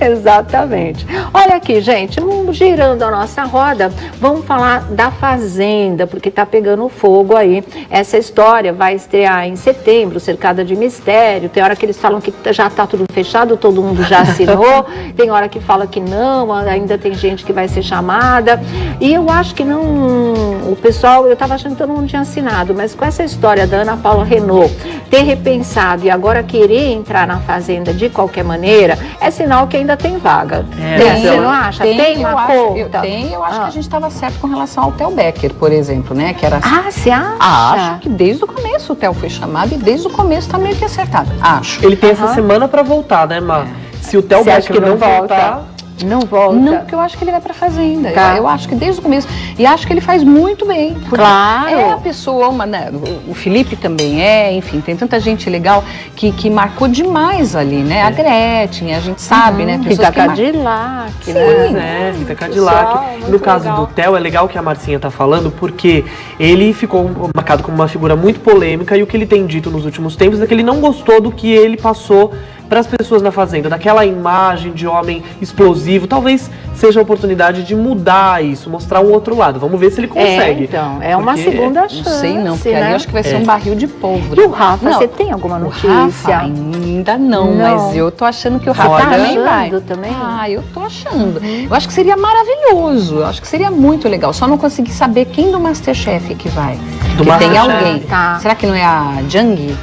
Exatamente. Olha aqui, gente, girando a nossa roda, vamos falar da Fazenda, porque tá pegando fogo aí. Essa história vai estrear em setembro, cercada de mistério. Tem hora que eles falam que já tá tudo fechado, todo mundo já assinou. Tem hora que fala que não, ainda tem gente que vai ser chamada. E eu acho que não, o pessoal, eu tava achando que todo mundo tinha assinado, mas com essa história da Ana Paula Renault ter repensado e agora querer entrar na Fazenda de qualquer maneira, é sinal que ainda tem vaga. Você não acha? Tem uma conta? Eu acho que a gente estava certo com relação ao Theo Becker, por exemplo, né? Que era... Ah, você acha? Acho que desde o começo o Theo foi chamado e desde o começo está meio que acertado. Acho. Ele tem essa semana para voltar, né, Mar? Se o Theo Becker não voltar... Não volta. Não, porque eu acho que ele vai pra Fazenda. Tá. Eu acho que desde o começo. E acho que ele faz muito bem. Claro. É a pessoa, né, o Felipe também enfim, tem tanta gente legal que marcou demais ali, né? A Gretchen, a gente sabe, né? Rita Cadillac, né? Rita Cadillac. No caso do Theo, é legal que a Marcinha tá falando, porque ele ficou marcado como uma figura muito polêmica e o que ele tem dito nos últimos tempos é que ele não gostou do que ele passou para as pessoas na Fazenda, daquela imagem de homem explosivo. Talvez seja a oportunidade de mudar isso, mostrar um outro lado. Vamos ver se ele consegue. Então, é uma segunda chance. Não sei não, porque ali eu acho que vai ser um barril de pólvora. E o Rafa, você tem alguma notícia? O Rafa, ainda não, mas eu tô achando que o Rafa também vai. Ah, eu tô achando. Eu acho que seria maravilhoso, eu acho que seria muito legal. Só não consegui saber quem do Masterchef que vai. Porque tem alguém. Será que não é a Jung?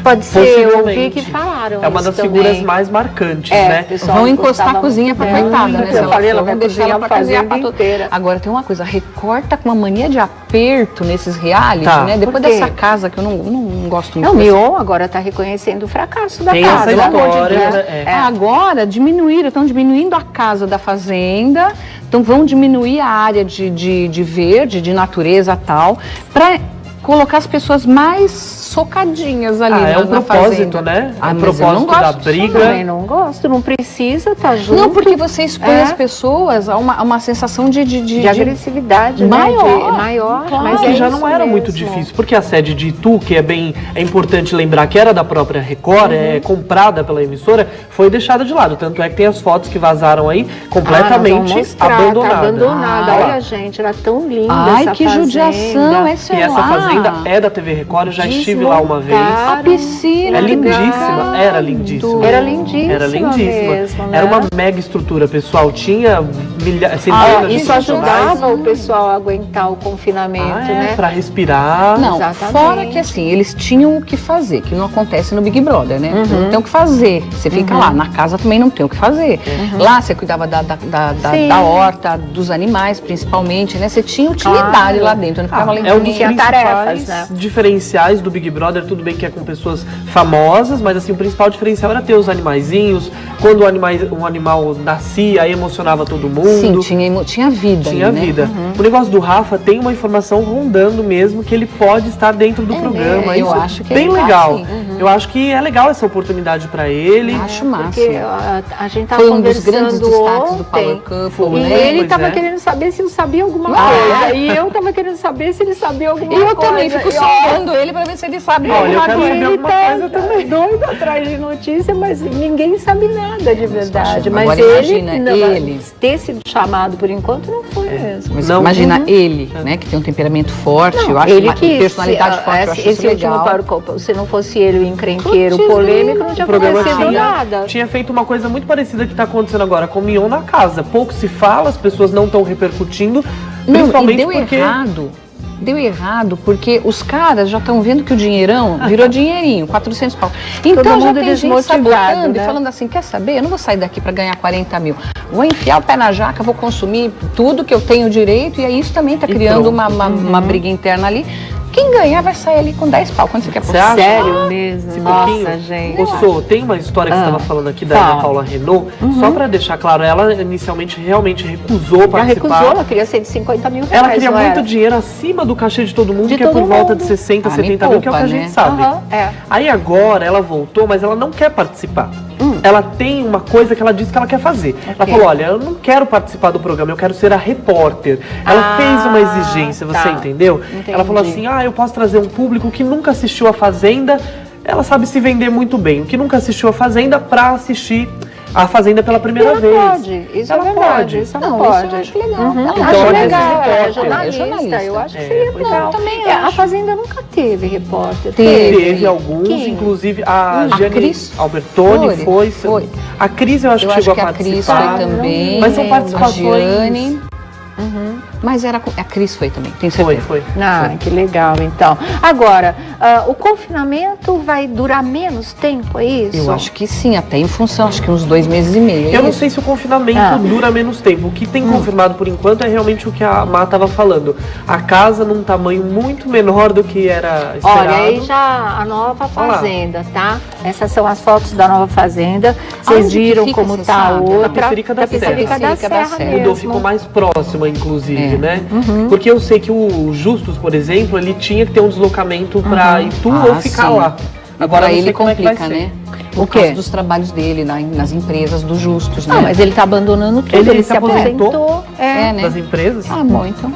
Pode ser, eu ouvi que falaram. É uma das figuras mais marcantes, né? Vão encostar a cozinha pra coitada, né? Eu falei, ela vai deixar ela pra Fazenda inteira. Agora, tem uma coisa, recorta com uma mania de aperto nesses reality, né? Depois dessa casa que eu não gosto muito. O Mion agora tá reconhecendo o fracasso da casa. Essa história, Agora, estão diminuindo a casa da Fazenda, então vão diminuir a área de verde, de natureza e tal, pra colocar as pessoas mais socadinhas ali é um propósito, né? É um propósito da briga. Eu também não gosto, não precisa estar junto. Não, porque você expõe as pessoas a uma sensação de agressividade maior. Claro, mas já não era muito difícil, porque a sede de Itu, que é importante lembrar que era da própria Record, é comprada pela emissora, foi deixada de lado. Tanto é que tem as fotos que vazaram aí completamente abandonadas. Tá abandonada. Olha, gente, era tão linda essa que fazenda. Judiação, essa E essa fazenda é da TV Record, eu já estive lá uma vez. A piscina. É lindíssima, era lindíssima. Era lindíssima. Era lindíssima. Mesmo, né? Era uma mega estrutura, pessoal. Tinha centenas de isso ajudava o pessoal a aguentar o confinamento, né? Pra respirar. Não, fora que assim, eles tinham o que fazer, que não acontece no Big Brother, né? Não tem o que fazer. Você fica lá, na casa também não tem o que fazer. Lá você cuidava da horta, dos animais, principalmente, né? Você tinha utilidade lá dentro, não ficava é um dos tarefas, né? Diferenciais do Big Brother, tudo bem que é com pessoas famosas, mas assim, o principal diferencial era ter os animaizinhos. Quando um animal nascia, aí emocionava todo mundo. Sim, tinha vida. Tinha ali, vida. Né? O negócio do Rafa tem uma informação rondando mesmo que ele pode estar dentro do programa. Eu acho que bem legal. Eu acho que é legal essa oportunidade para ele. Acho massa. Porque a gente tava Foi um dos grandes destaques ontem, do Power Couple, e né? ele tava querendo saber se eu sabia alguma coisa. E eu tava querendo saber se ele sabia alguma coisa. E eu também fico sondando ele para ver se ele sabe. Olha, eu quero saber alguma coisa também. Doido atrás de notícia, mas ninguém sabe nada de verdade. Mas agora ele ter sido chamado por enquanto não foi mesmo. Mas imagina ele, né, que tem um temperamento forte, eu acho que personalidade forte, eu acho isso legal. Último Power Couple, se não fosse ele o encrenqueiro polêmico, não tinha acontecido nada. Tinha feito uma coisa muito parecida que está acontecendo agora com o Mion na casa. Pouco se fala, as pessoas não estão repercutindo, principalmente porque... Deu errado, porque os caras já estão vendo que o dinheirão virou dinheirinho, 400 pau. Então já tem gente sabotando, né? E falando assim, quer saber? Eu não vou sair daqui para ganhar 40 mil. Vou enfiar o pé na jaca, vou consumir tudo que eu tenho direito, e aí isso também está criando uma briga interna ali. Quem ganhar vai sair ali com 10 pau. Quanto você quer por acha? Sério mesmo? Esse Nossa, pouquinho? gente. Ô, Sô, tem uma história que você estava falando aqui da Ana Paula Renault. Só para deixar claro, ela inicialmente realmente recusou participar. Já recusou, ela queria 150 mil reais. Ela queria muito dinheiro acima do cachê de todo mundo, que é por volta de 60, 70 mil, que é o que a gente sabe. Aí agora ela voltou, mas ela não quer participar. Ela tem uma coisa que ela disse que ela quer fazer. Ela falou, olha, eu não quero participar do programa, eu quero ser a repórter. Ela fez uma exigência, você entendeu? Entendi. Ela falou assim, eu posso trazer um público que nunca assistiu a Fazenda. Ela sabe se vender muito bem. O que nunca assistiu a Fazenda pra assistir a Fazenda pela primeira vez. Pode, isso ela é verdade, pode. isso ela pode. Isso eu acho legal. Então, acho legal, é jornalista, eu acho que seria legal. Também A Fazenda nunca teve repórter. Teve alguns, inclusive a Gianni Albertoni foi. A Cris eu acho que chegou a participar. A Cris foi também. Mas são participações... A Gianni. Mas a Cris foi também, tem certeza. Foi. Que legal, então. Agora, o confinamento vai durar menos tempo, é isso? Eu acho que sim, até em função, acho que uns 2 meses e meio. Eu não sei se o confinamento dura menos tempo. O que tem confirmado por enquanto é realmente o que a Má estava falando. A casa num tamanho muito menor do que era esperado. Olha, aí já a nova fazenda, tá? Essas são as fotos da nova fazenda. Vocês viram como tá a outra. Tapecerica da Serra. Mudou, ficou mais próxima, inclusive, né? Porque eu sei que o Justus, por exemplo, ele tinha que ter um deslocamento para Itu ou ficar lá. Agora ele complica, né? Por causa dos trabalhos dele nas empresas do Justus, né? Mas ele tá abandonando tudo, ele se aposentou. Né? Das empresas. Bom, então.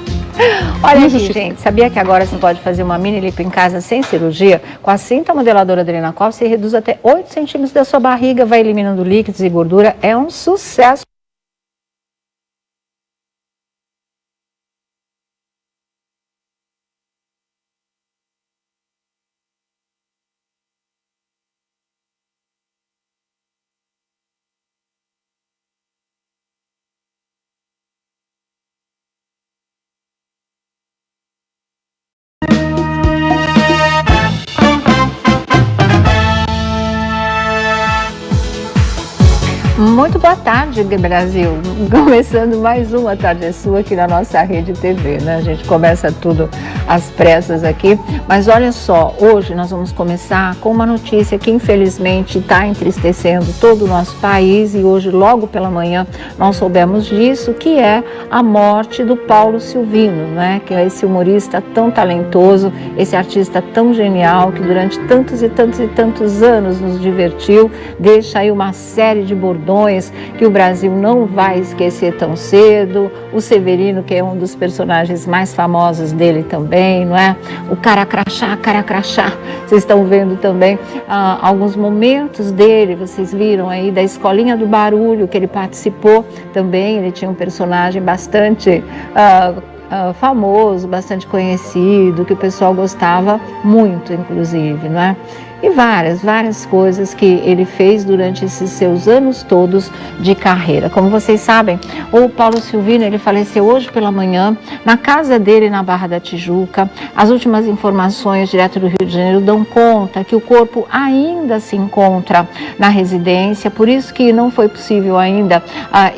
Olha aqui, gente, sabia que agora você pode fazer uma mini lipo em casa sem cirurgia? Com a cinta modeladora Drenacol, você reduz até 8 centímetros da sua barriga, vai eliminando líquidos e gordura. É um sucesso. Muito boa tarde, Brasil. Começando mais uma Tarde é Sua aqui na nossa Rede TV, né? A gente começa tudo às pressas aqui, mas olha só, hoje nós vamos começar com uma notícia que infelizmente está entristecendo todo o nosso país e hoje, logo pela manhã, nós soubemos disso, que é a morte do Paulo Silvino, né? Que é esse humorista tão talentoso, esse artista tão genial que durante tantos e tantos e tantos anos nos divertiu, deixa aí uma série de bordões que o Brasil não vai esquecer tão cedo. O Severino, que é um dos personagens mais famosos dele também, não é? O cara crachá. Vocês estão vendo também alguns momentos dele, vocês viram aí da Escolinha do Barulho, que ele participou também. Ele tinha um personagem bastante famoso, bastante conhecido, que o pessoal gostava muito, inclusive, não é? E várias coisas que ele fez durante esses seus anos todos de carreira. Como vocês sabem, o Paulo Silvino, ele faleceu hoje pela manhã na casa dele na Barra da Tijuca. As últimas informações direto do Rio de Janeiro dão conta que o corpo ainda se encontra na residência, por isso que não foi possível ainda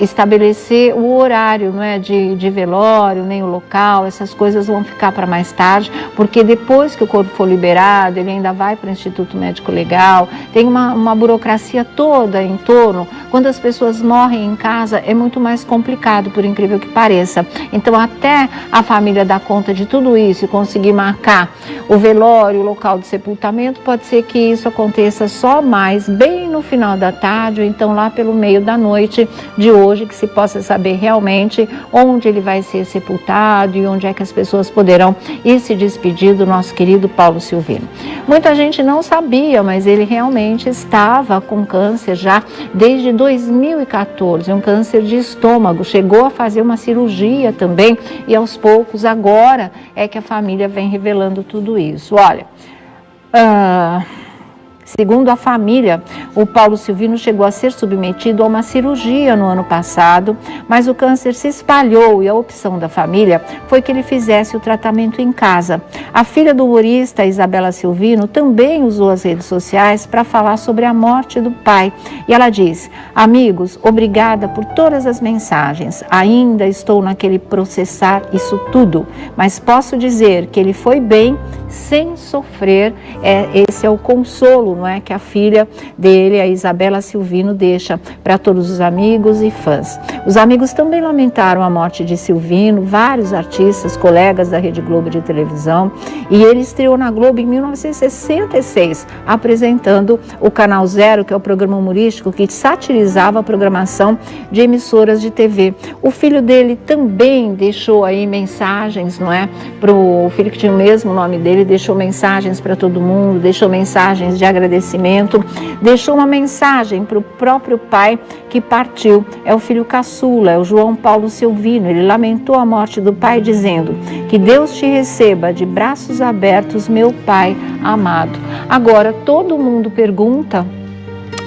estabelecer o horário, não é, de velório, nem o local. Essas coisas vão ficar para mais tarde, porque depois que o corpo for liberado, ele ainda vai para o Instituto Médico Legal, tem uma burocracia toda em torno. Quando as pessoas morrem em casa é muito mais complicado, por incrível que pareça. Então até a família dar conta de tudo isso e conseguir marcar o velório, o local de sepultamento, pode ser que isso aconteça só mais bem no final da tarde ou então lá pelo meio da noite de hoje, que se possa saber realmente onde ele vai ser sepultado e onde é que as pessoas poderão ir se despedir do nosso querido Paulo Silvino. Muita gente não sabia, mas ele realmente estava com câncer já desde 2014, um câncer de estômago, chegou a fazer uma cirurgia também e aos poucos agora é que a família vem revelando tudo isso. Olha, Segundo a família, o Paulo Silvino chegou a ser submetido a uma cirurgia no ano passado, mas o câncer se espalhou e a opção da família foi que ele fizesse o tratamento em casa. A filha do humorista, Isabela Silvino, também usou as redes sociais para falar sobre a morte do pai. E ela diz: amigos, obrigada por todas as mensagens. Ainda estou naquele processar isso tudo, mas posso dizer que ele foi bem sem sofrer. Esse é o consolo, não é, que a filha dele, a Isabela Silvino, deixa para todos os amigos e fãs. Os amigos também lamentaram a morte de Silvino, vários artistas, colegas da Rede Globo de televisão, e ele estreou na Globo em 1966, apresentando o Canal Zero, que é o programa humorístico que satirizava a programação de emissoras de TV. O filho dele também deixou aí mensagens, não é, para o filho que tinha o mesmo nome dele, deixou mensagens para todo mundo, deixou mensagens de agradecimento, deixou uma mensagem para o próprio pai que partiu. É o filho caçula, é o João Paulo Silvino. Ele lamentou a morte do pai dizendo: que Deus te receba de braços abertos, meu pai amado. Agora, todo mundo pergunta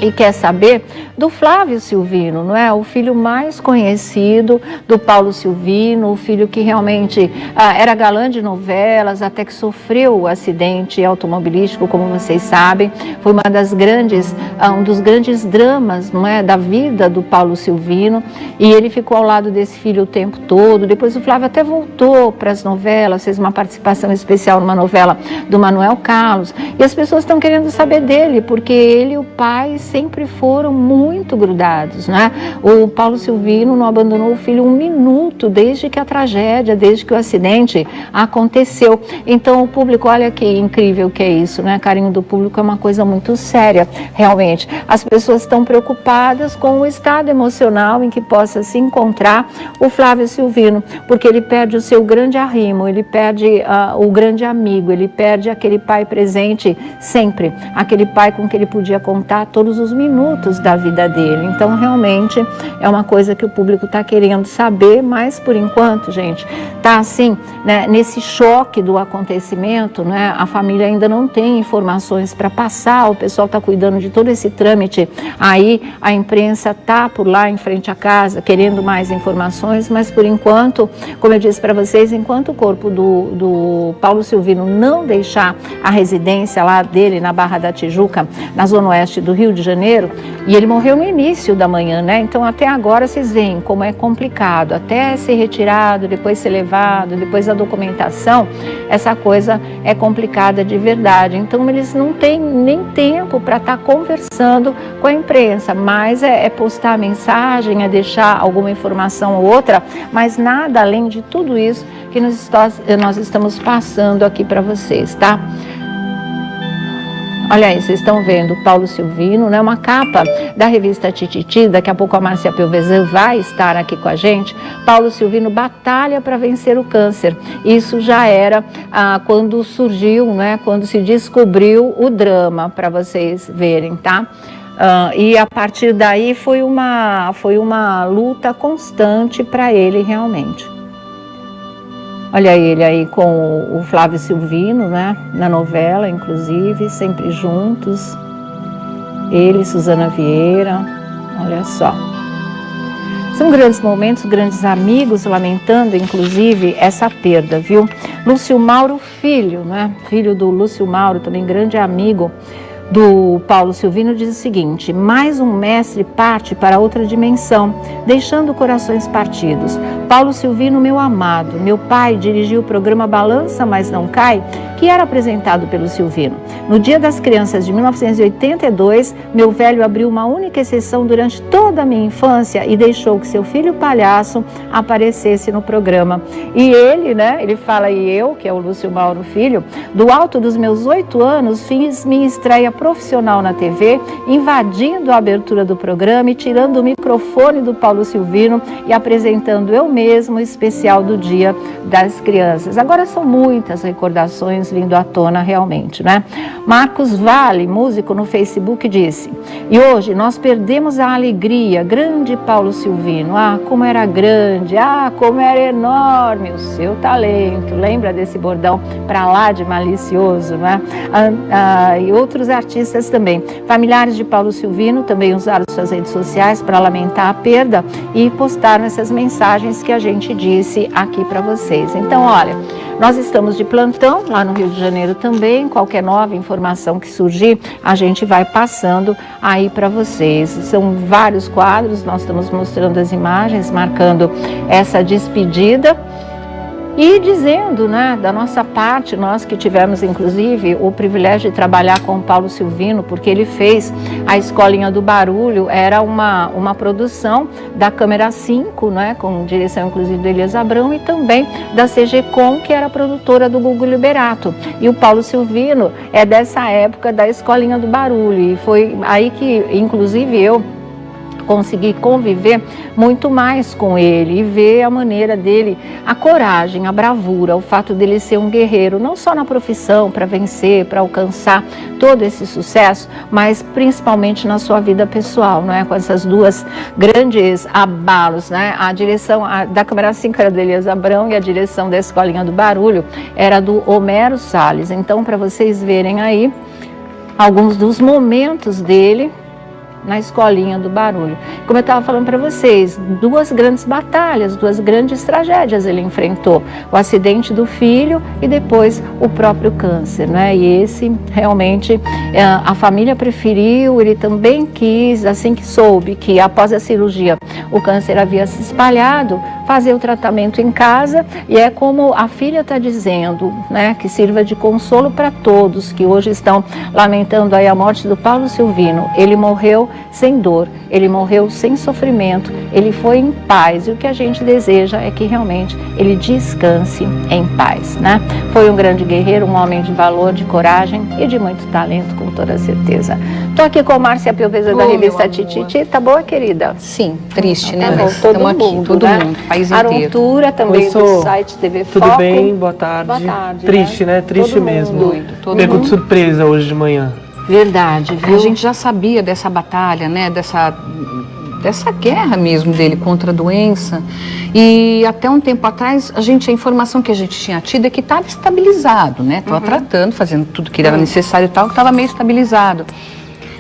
e quer saber do Flávio Silvino, não é? O filho mais conhecido do Paulo Silvino, o filho que realmente era galã de novelas, até que sofreu o acidente automobilístico, como vocês sabem. Foi um dos grandes dramas, não é, da vida do Paulo Silvino, e ele ficou ao lado desse filho o tempo todo. Depois o Flávio até voltou para as novelas, fez uma participação especial numa novela do Manuel Carlos, e as pessoas estão querendo saber dele, porque ele e o pai sempre foram muito grudados, né? O Paulo Silvino não abandonou o filho um minuto desde que a tragédia, desde que o acidente aconteceu. Então o público, olha que incrível que é isso, né? Carinho do público é uma coisa muito séria, realmente. As pessoas estão preocupadas com o estado emocional em que possa se encontrar o Flávio Silvino, porque ele perde o seu grande arrimo, ele perde o grande amigo, ele perde aquele pai presente sempre, aquele pai com que ele podia contar todos os minutos da vida dele. Então realmente é uma coisa que o público está querendo saber, mas por enquanto, gente, tá assim, né, nesse choque do acontecimento, né, a família ainda não tem informações para passar, o pessoal está cuidando de todo esse trâmite, aí a imprensa tá por lá em frente à casa querendo mais informações, mas por enquanto, como eu disse para vocês, enquanto o corpo do Paulo Silvino não deixar a residência lá dele na Barra da Tijuca, na zona oeste do Rio de Janeiro, e ele morreu no início da manhã, né? Então até agora vocês veem como é complicado, até ser retirado, depois ser levado, depois a documentação, essa coisa é complicada de verdade. Então eles não têm nem tempo para estar conversando com a imprensa, mas é postar mensagem, é deixar alguma informação ou outra, mas nada além de tudo isso que nós estamos passando aqui para vocês, tá? Olha aí, vocês estão vendo o Paulo Silvino, né? Uma capa da revista Tititi, daqui a pouco a Márcia Pelvezan vai estar aqui com a gente. Paulo Silvino batalha para vencer o câncer. Isso já era quando surgiu, né? Quando se descobriu o drama, para vocês verem, tá? E a partir daí foi uma luta constante para ele realmente. Olha ele aí com o Flávio Silvino, né? Na novela, inclusive, sempre juntos. Ele, Suzana Vieira, olha só. São grandes momentos, grandes amigos, lamentando, inclusive, essa perda, viu? Lúcio Mauro Filho, né? Filho do Lúcio Mauro, também grande amigo do Paulo Silvino, diz o seguinte: mais um mestre parte para outra dimensão, deixando corações partidos. Paulo Silvino, meu amado, meu pai dirigiu o programa Balança Mas Não Cai, que era apresentado pelo Silvino. No Dia das Crianças de 1982, meu velho abriu uma única exceção durante toda a minha infância e deixou que seu filho palhaço aparecesse no programa. E ele, né, ele fala, e eu, que é o Lúcio Mauro Filho, do alto dos meus 8 anos, fiz minha estreia profissional na TV, invadindo a abertura do programa e tirando o microfone do Paulo Silvino e apresentando eu mesmo mesmo especial do Dia das Crianças. Agora são muitas recordações vindo à tona realmente, né? Marcos Vale, músico no Facebook, disse: e hoje nós perdemos a alegria, grande Paulo Silvino, como era grande, como era enorme o seu talento. Lembra desse bordão pra lá de malicioso, né? E outros artistas também. Familiares de Paulo Silvino também usaram suas redes sociais para lamentar a perda e postaram essas mensagens que a gente disse aqui para vocês. Então, olha, nós estamos de plantão lá no Rio de Janeiro também. Qualquer nova informação que surgir, a gente vai passando aí para vocês. São vários quadros, nós estamos mostrando as imagens, marcando essa despedida. E dizendo, né, da nossa parte, nós que tivemos inclusive o privilégio de trabalhar com o Paulo Silvino, porque ele fez a Escolinha do Barulho, era uma produção da Câmera 5, né, com direção inclusive do Elias Abrão, e também da CGCom, que era produtora do Gugu Liberato. E o Paulo Silvino é dessa época da Escolinha do Barulho, e foi aí que inclusive eu consegui conviver muito mais com ele e ver a maneira dele, a coragem, a bravura, o fato dele ser um guerreiro, não só na profissão, para vencer, para alcançar todo esse sucesso, mas principalmente na sua vida pessoal, não é? Com essas duas grandes abalos, né? A direção da Câmera 5 era do Elias Abrão e a direção da Escolinha do Barulho era do Homero Salles. Então, para vocês verem aí alguns dos momentos dele na Escolinha do Barulho. Como eu estava falando para vocês, duas grandes batalhas, duas grandes tragédias ele enfrentou. O acidente do filho e depois o próprio câncer, né? E esse realmente a família preferiu, ele também quis, assim que soube que após a cirurgia o câncer havia se espalhado, fazer o tratamento em casa, e é como a filha está dizendo, né? Que sirva de consolo para todos que hoje estão lamentando aí a morte do Paulo Silvino. Ele morreu sem dor, ele morreu sem sofrimento, ele foi em paz, e o que a gente deseja é que realmente ele descanse em paz, né? Foi um grande guerreiro, um homem de valor, de coragem e de muito talento, com toda certeza. Estou aqui com a Márcia Pioveza da revista Tititi. Tá boa, querida? Sim, triste, né? Tá bom, todo mundo, país inteiro. Arontura também do site TV Foco. Tudo bem? Boa tarde. Boa tarde, triste, né? Triste todo mesmo. Pegou de surpresa hoje de manhã. Verdade, viu? A gente já sabia dessa batalha, né? Dessa guerra mesmo dele contra a doença. E até um tempo atrás, a informação que a gente tinha tido é que estava estabilizado, né? Estava tratando, fazendo tudo que era necessário e tal, que estava meio estabilizado.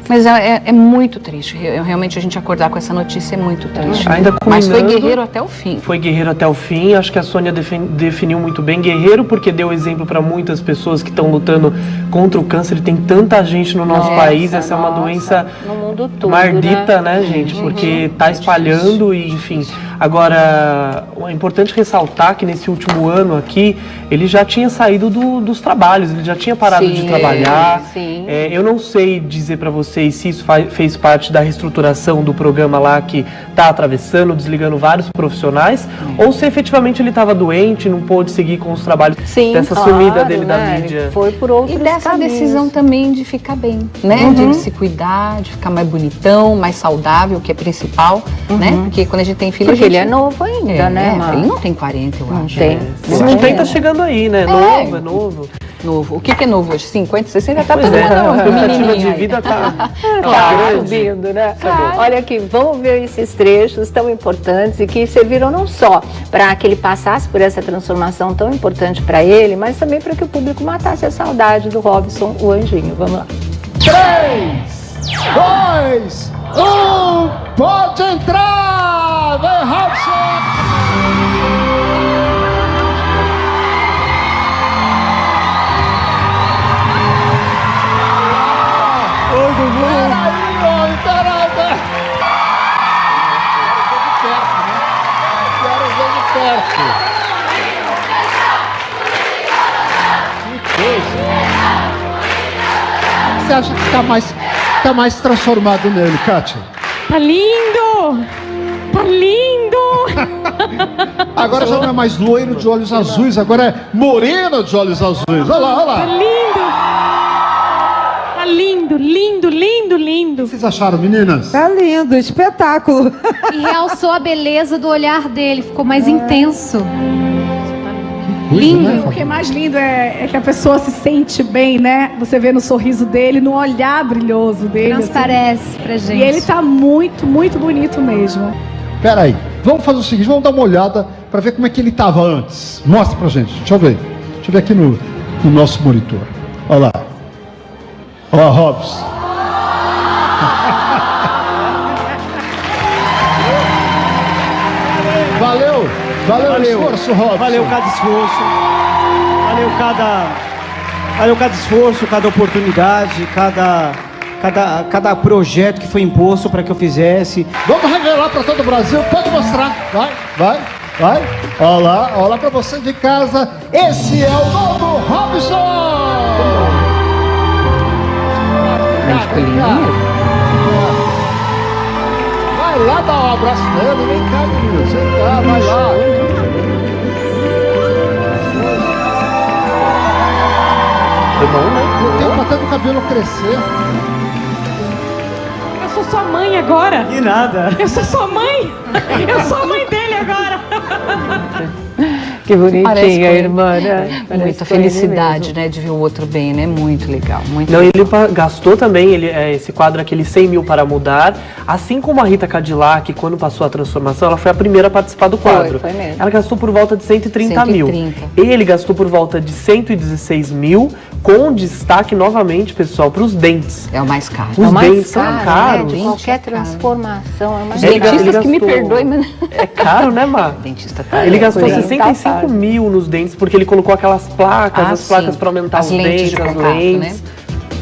Mas é muito triste, realmente a gente acordar com essa notícia é muito triste. Mas foi guerreiro até o fim. Foi guerreiro até o fim, acho que a Sônia definiu muito bem. Guerreiro porque deu exemplo para muitas pessoas que estão lutando contra o câncer. E tem tanta gente no nosso país, essa é uma doença no mundo todo, mardita, né, gente? Porque está espalhando e, enfim... Agora, é importante ressaltar que nesse último ano aqui, ele já tinha saído dos trabalhos, ele já tinha parado de trabalhar. Eu não sei dizer para vocês se isso fez parte da reestruturação do programa lá que está atravessando, desligando vários profissionais, ou se efetivamente ele estava doente, não pôde seguir com os trabalhos dessa sumida dele da mídia. Ele foi por outros E dessa caminhos. decisão também de ficar bem, né? De ele se cuidar, de ficar mais bonitão, mais saudável, que é principal, né? Porque quando a gente tem filho, a gente... Ele é novo ainda, né? Ele não tem 40, eu acho. Se não tem, tá chegando aí, né? Novo. Novo. O que é novo hoje? 50, 60, tá Pois todo mundo a expectativa de vida tá subindo, né? Olha aqui, vamos ver esses trechos tão importantes e que serviram não só para que ele passasse por essa transformação tão importante para ele, mas também para que o público matasse a saudade do Robson, o Anjinho. Vamos lá. 3, 2, 1, pode entrar! Vem, Robson! Peraí! Quero ver de perto. Que coisa! Você acha que tá mais transformado nele, Kátia? Tá lindo! Tá lindo! Agora já não é mais loiro de olhos azuis, agora é morena de olhos azuis. Olha lá, olha lá. Tá lindo! Tá lindo! lindo, lindo, lindo, lindo. O que vocês acharam, meninas? Tá lindo, espetáculo. E realçou a beleza do olhar dele, ficou mais intenso. Lindo. Né? O que é mais lindo é que a pessoa se sente bem, né? Você vê no sorriso dele, no olhar brilhoso dele. Transparece assim. Pra gente. E ele tá muito, muito bonito mesmo. Peraí, vamos fazer o seguinte, vamos dar uma olhada para ver como é que ele tava antes. Mostra pra gente, deixa eu ver. Deixa eu ver aqui no nosso monitor. Olha lá. Olha lá, Robson. Valeu o esforço, Robson. Valeu cada esforço. Valeu cada esforço, cada oportunidade, cada projeto que foi imposto para que eu fizesse. Vamos revelar para todo o Brasil. Pode mostrar. Vai. Olha lá para você de casa. Esse é o novo Robson. Vai lá dar um abraço nele. Vem cá, menino. Vem cá, vai lá. Foi bom, né? Eu tenho até o cabelo crescer. Eu sou sua mãe agora. E nada. Eu sou sua mãe. Eu sou a mãe dele agora. Que bonitinha, irmã, né? Muita felicidade, né, de ver o outro bem, né? Muito legal, muito Não, legal. ele gastou também esse quadro, aquele 100 mil para mudar, assim como a Rita Cadillac, quando passou a transformação, ela foi a primeira a participar do quadro. Foi mesmo. Ela gastou por volta de 130 mil. Ele gastou por volta de 116 mil, com destaque novamente, pessoal, para os dentes. É o mais caro. Os dentes são caros. Né? De qualquer transformação é mais caro. Dentistas que me perdoem, mas... É caro, né, Mar? Dentista tá. Ele gastou 65 mil nos dentes, porque ele colocou aquelas placas, as placas para aumentar os dentes, as lentes. Né?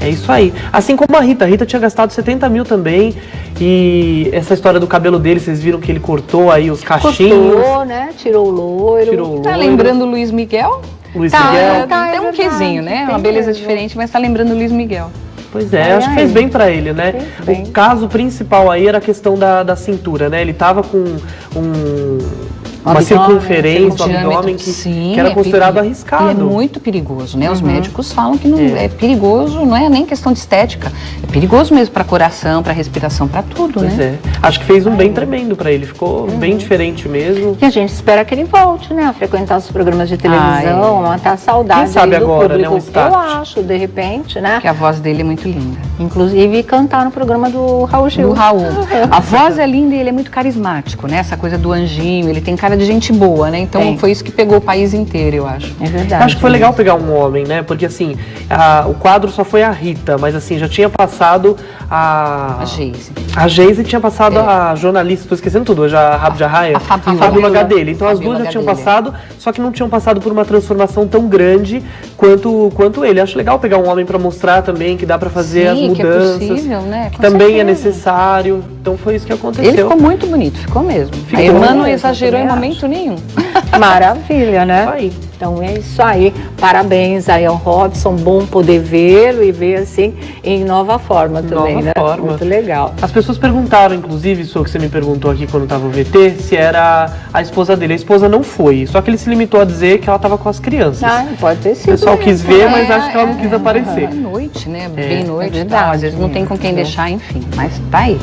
É isso aí. Assim como a Rita. A Rita tinha gastado 70 mil também. E essa história do cabelo dele, vocês viram que ele cortou aí os cachinhos. Cortou, né? Tirou o loiro. Tá lembrando o Luiz Miguel? Luiz Miguel. Tem um quezinho, né? Uma beleza diferente, mas tá lembrando o Luiz Miguel. Pois é, acho que fez bem pra ele, né? O caso principal aí era a questão da cintura, né? Ele tava com uma circunferência, um abdômen que era considerado arriscado. E é muito perigoso, né? Os médicos falam que não é perigoso, não é nem questão de estética, é perigoso mesmo para coração, para respiração, para tudo, pois né? É. Acho que fez um bem tremendo para ele, ficou bem diferente mesmo. E a gente espera que ele volte, né? A frequentar os programas de televisão, matar a saudade. Quem sabe do agora, público. né? Um start. Eu acho, de repente, né? Porque a voz dele é muito linda. Inclusive cantar no programa do Raul Gil. Do Raul. A voz é linda e ele é muito carismático, né? Essa coisa do anjinho, ele tem cara de gente boa, né? Então foi isso que pegou o país inteiro, eu acho. É verdade. Eu acho que foi legal pegar um homem, né? Porque assim, o quadro só foi a Rita, mas assim, já tinha passado a Geise. A Geise tinha passado a jornalista, tô esquecendo tudo, hoje a Rabja Raia, a Fabiola Gadelha. Então as duas já tinham passado, só que não tinham passado por uma transformação tão grande quanto ele. Acho legal pegar um homem para mostrar também que dá para fazer as mudanças, que é possível, né? que também é necessário. Então foi isso que aconteceu. Ele ficou muito bonito, ficou mesmo. A irmã não exagerou em momento nenhum. Maravilha, né? Isso aí. Então é isso aí. Parabéns aí ao Robson, bom poder vê-lo e ver assim em nova forma também, nova né? Forma. Muito legal. As pessoas perguntaram, inclusive, isso que você me perguntou aqui quando estava o VT, se era a esposa dele. A esposa não foi, só que ele se limitou a dizer que ela estava com as crianças. Ah, pode ter sido. O pessoal quis ver, mas acho que ela não quis aparecer. À noite, né? Bem noite, tá? Às vezes não tem com quem deixar, enfim. Mas tá aí.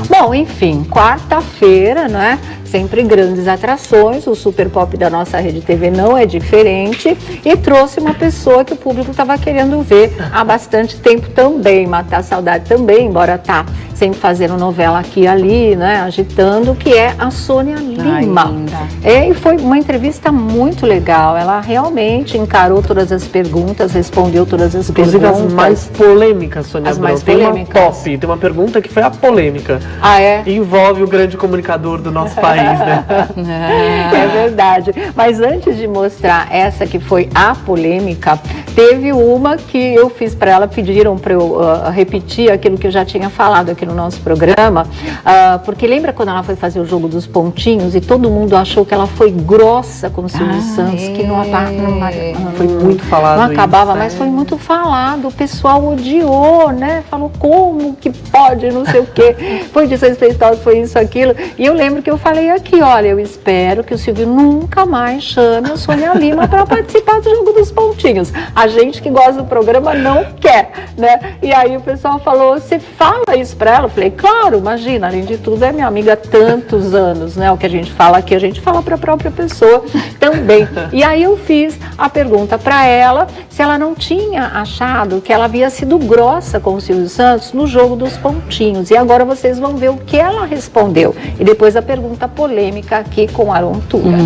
Bom, enfim, quarta-feira, né? Sempre grandes atrações, o Super Pop da nossa Rede TV não é diferente e trouxe uma pessoa que o público estava querendo ver há bastante tempo também, matar a saudade também, embora tá sempre fazendo novela aqui e ali, né, agitando, que é a Sônia Lima. E foi uma entrevista muito legal, ela realmente encarou todas as perguntas, respondeu todas as perguntas. Inclusive as mais polêmicas, Sônia As Abrão. mais tem polêmicas. uma top, tem uma pergunta que foi a polêmica. Ah, é? Envolve o grande comunicador do nosso país, né? É verdade. Mas antes de mostrar essa que foi a polêmica, teve uma que eu fiz para ela, pediram para eu repetir aquilo que eu já tinha falado aqui aqui no nosso programa, porque lembra quando ela foi fazer o jogo dos pontinhos e todo mundo achou que ela foi grossa com o Silvio Santos, que não foi muito falado. Não acabava, isso, mas foi muito falado, o pessoal odiou, né? Falou como que pode, não sei o quê, foi desrespeitoso, foi isso, aquilo. E eu lembro que eu falei aqui, olha, eu espero que o Silvio nunca mais chame a Sônia Lima para participar do jogo dos pontinhos. A gente que gosta do programa não quer, né? E aí o pessoal falou, você fala isso para ela? Eu falei, claro, imagina, além de tudo é minha amiga há tantos anos, né? O que a gente fala aqui, a gente fala para a própria pessoa também. E aí eu fiz a pergunta para ela se ela não tinha achado que ela havia sido grossa com o Silvio Santos no jogo dos pontinhos. E agora vocês vão ver o que ela respondeu. E depois a pergunta polêmica aqui com a Arontura.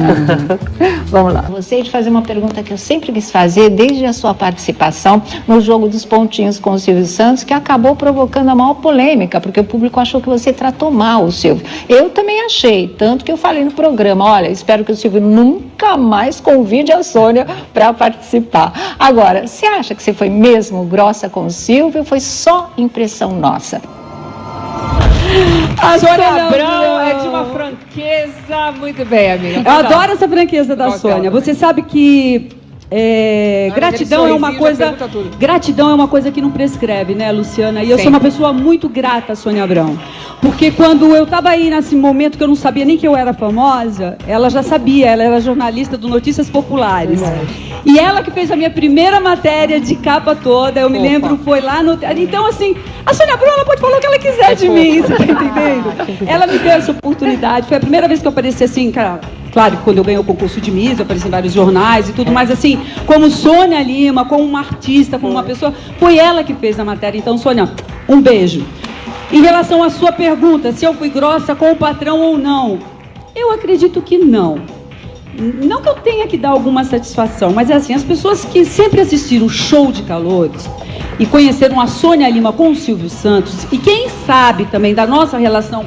Vamos lá. Gostei de fazer uma pergunta que eu sempre quis fazer desde a sua participação no jogo dos pontinhos com o Silvio Santos, que acabou provocando a maior polêmica, porque o público achou que você tratou mal o Silvio. Eu também achei, tanto que eu falei no programa, olha, espero que o Silvio nunca mais convide a Sônia para participar. Agora, você acha que você foi mesmo grossa com o Silvio ou foi só impressão nossa? A Sônia Abrão é de uma franqueza muito bem, amiga. Eu adoro essa franqueza da Sônia. Você sabe que gratidão é uma coisa. Gratidão é uma coisa que não prescreve, né, Luciana? E eu sou uma pessoa muito grata a Sônia Abrão. Porque quando eu estava aí nesse momento que eu não sabia nem que eu era famosa, ela já sabia, ela era jornalista do Notícias Populares. E ela que fez a minha primeira matéria de capa toda, eu me lembro, foi lá no... Então, assim, a Sônia Abrão, ela pode falar o que ela quiser de mim, você tá entendendo? Ela me deu essa oportunidade, foi a primeira vez que eu apareci assim, cara... Claro que quando eu ganhei o concurso de Miss, eu apareci em vários jornais e tudo, mas assim, como Sônia Lima, como uma artista, como uma pessoa, foi ela que fez a matéria. Então, Sônia, um beijo. Em relação à sua pergunta, se eu fui grossa com o patrão ou não, eu acredito que não. Não que eu tenha que dar alguma satisfação, mas é assim, as pessoas que sempre assistiram o Show de Calouros e conheceram a Sônia Lima com o Silvio Santos, e quem sabe também da nossa relação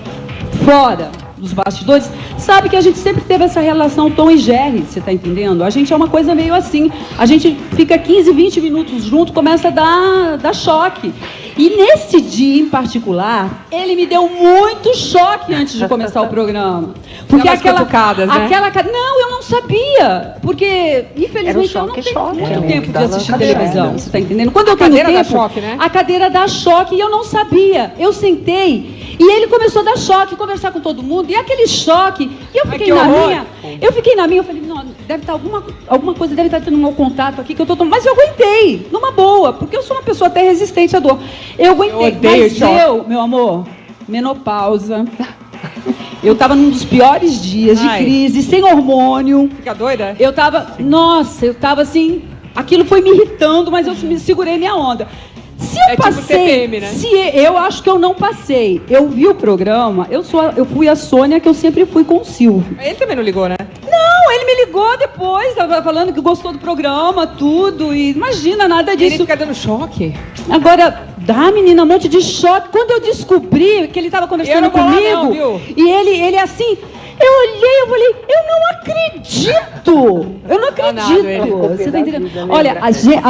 fora dos bastidores, sabe que a gente sempre teve essa relação Tom e Jerry, você tá entendendo? A gente é uma coisa meio assim, a gente fica 15, 20 minutos junto, começa a dar choque. E nesse dia em particular, ele me deu muito choque antes de começar o programa. Porque aquela não, eu não sabia. Porque, infelizmente, eu não tenho muito tempo de assistir televisão. Você está entendendo? Quando eu tenho tempo, dá choque, né? A cadeira dá choque e eu não sabia. Eu sentei e ele começou a dar choque, conversar com todo mundo. E aquele choque, e eu fiquei na minha. Eu fiquei na minha, eu falei, não, deve estar alguma coisa, deve estar tendo um mau contato aqui que eu tô tomando. Mas eu aguentei, numa boa, porque eu sou uma pessoa até resistente à dor. Eu aguentei, mas meu amor, menopausa. Eu tava num dos piores dias de crise, sem hormônio. Fica doida? Eu tava assim, aquilo foi me irritando, mas eu me segurei minha onda. Se eu passei, tipo TPM, né? Eu acho que eu não passei. Eu vi o programa, eu fui a Sônia que eu sempre fui com o Silvio. Ele também não ligou, né? Não, ele me ligou depois, tava falando que gostou do programa, tudo, e imagina, nada disso. Ele fica dando choque? Agora, dá, menina, um monte de choque. Quando eu descobri que ele tava conversando comigo, e ele assim... Eu olhei, eu falei, eu não acredito! Eu não acredito! Você tá entendendo? Olha,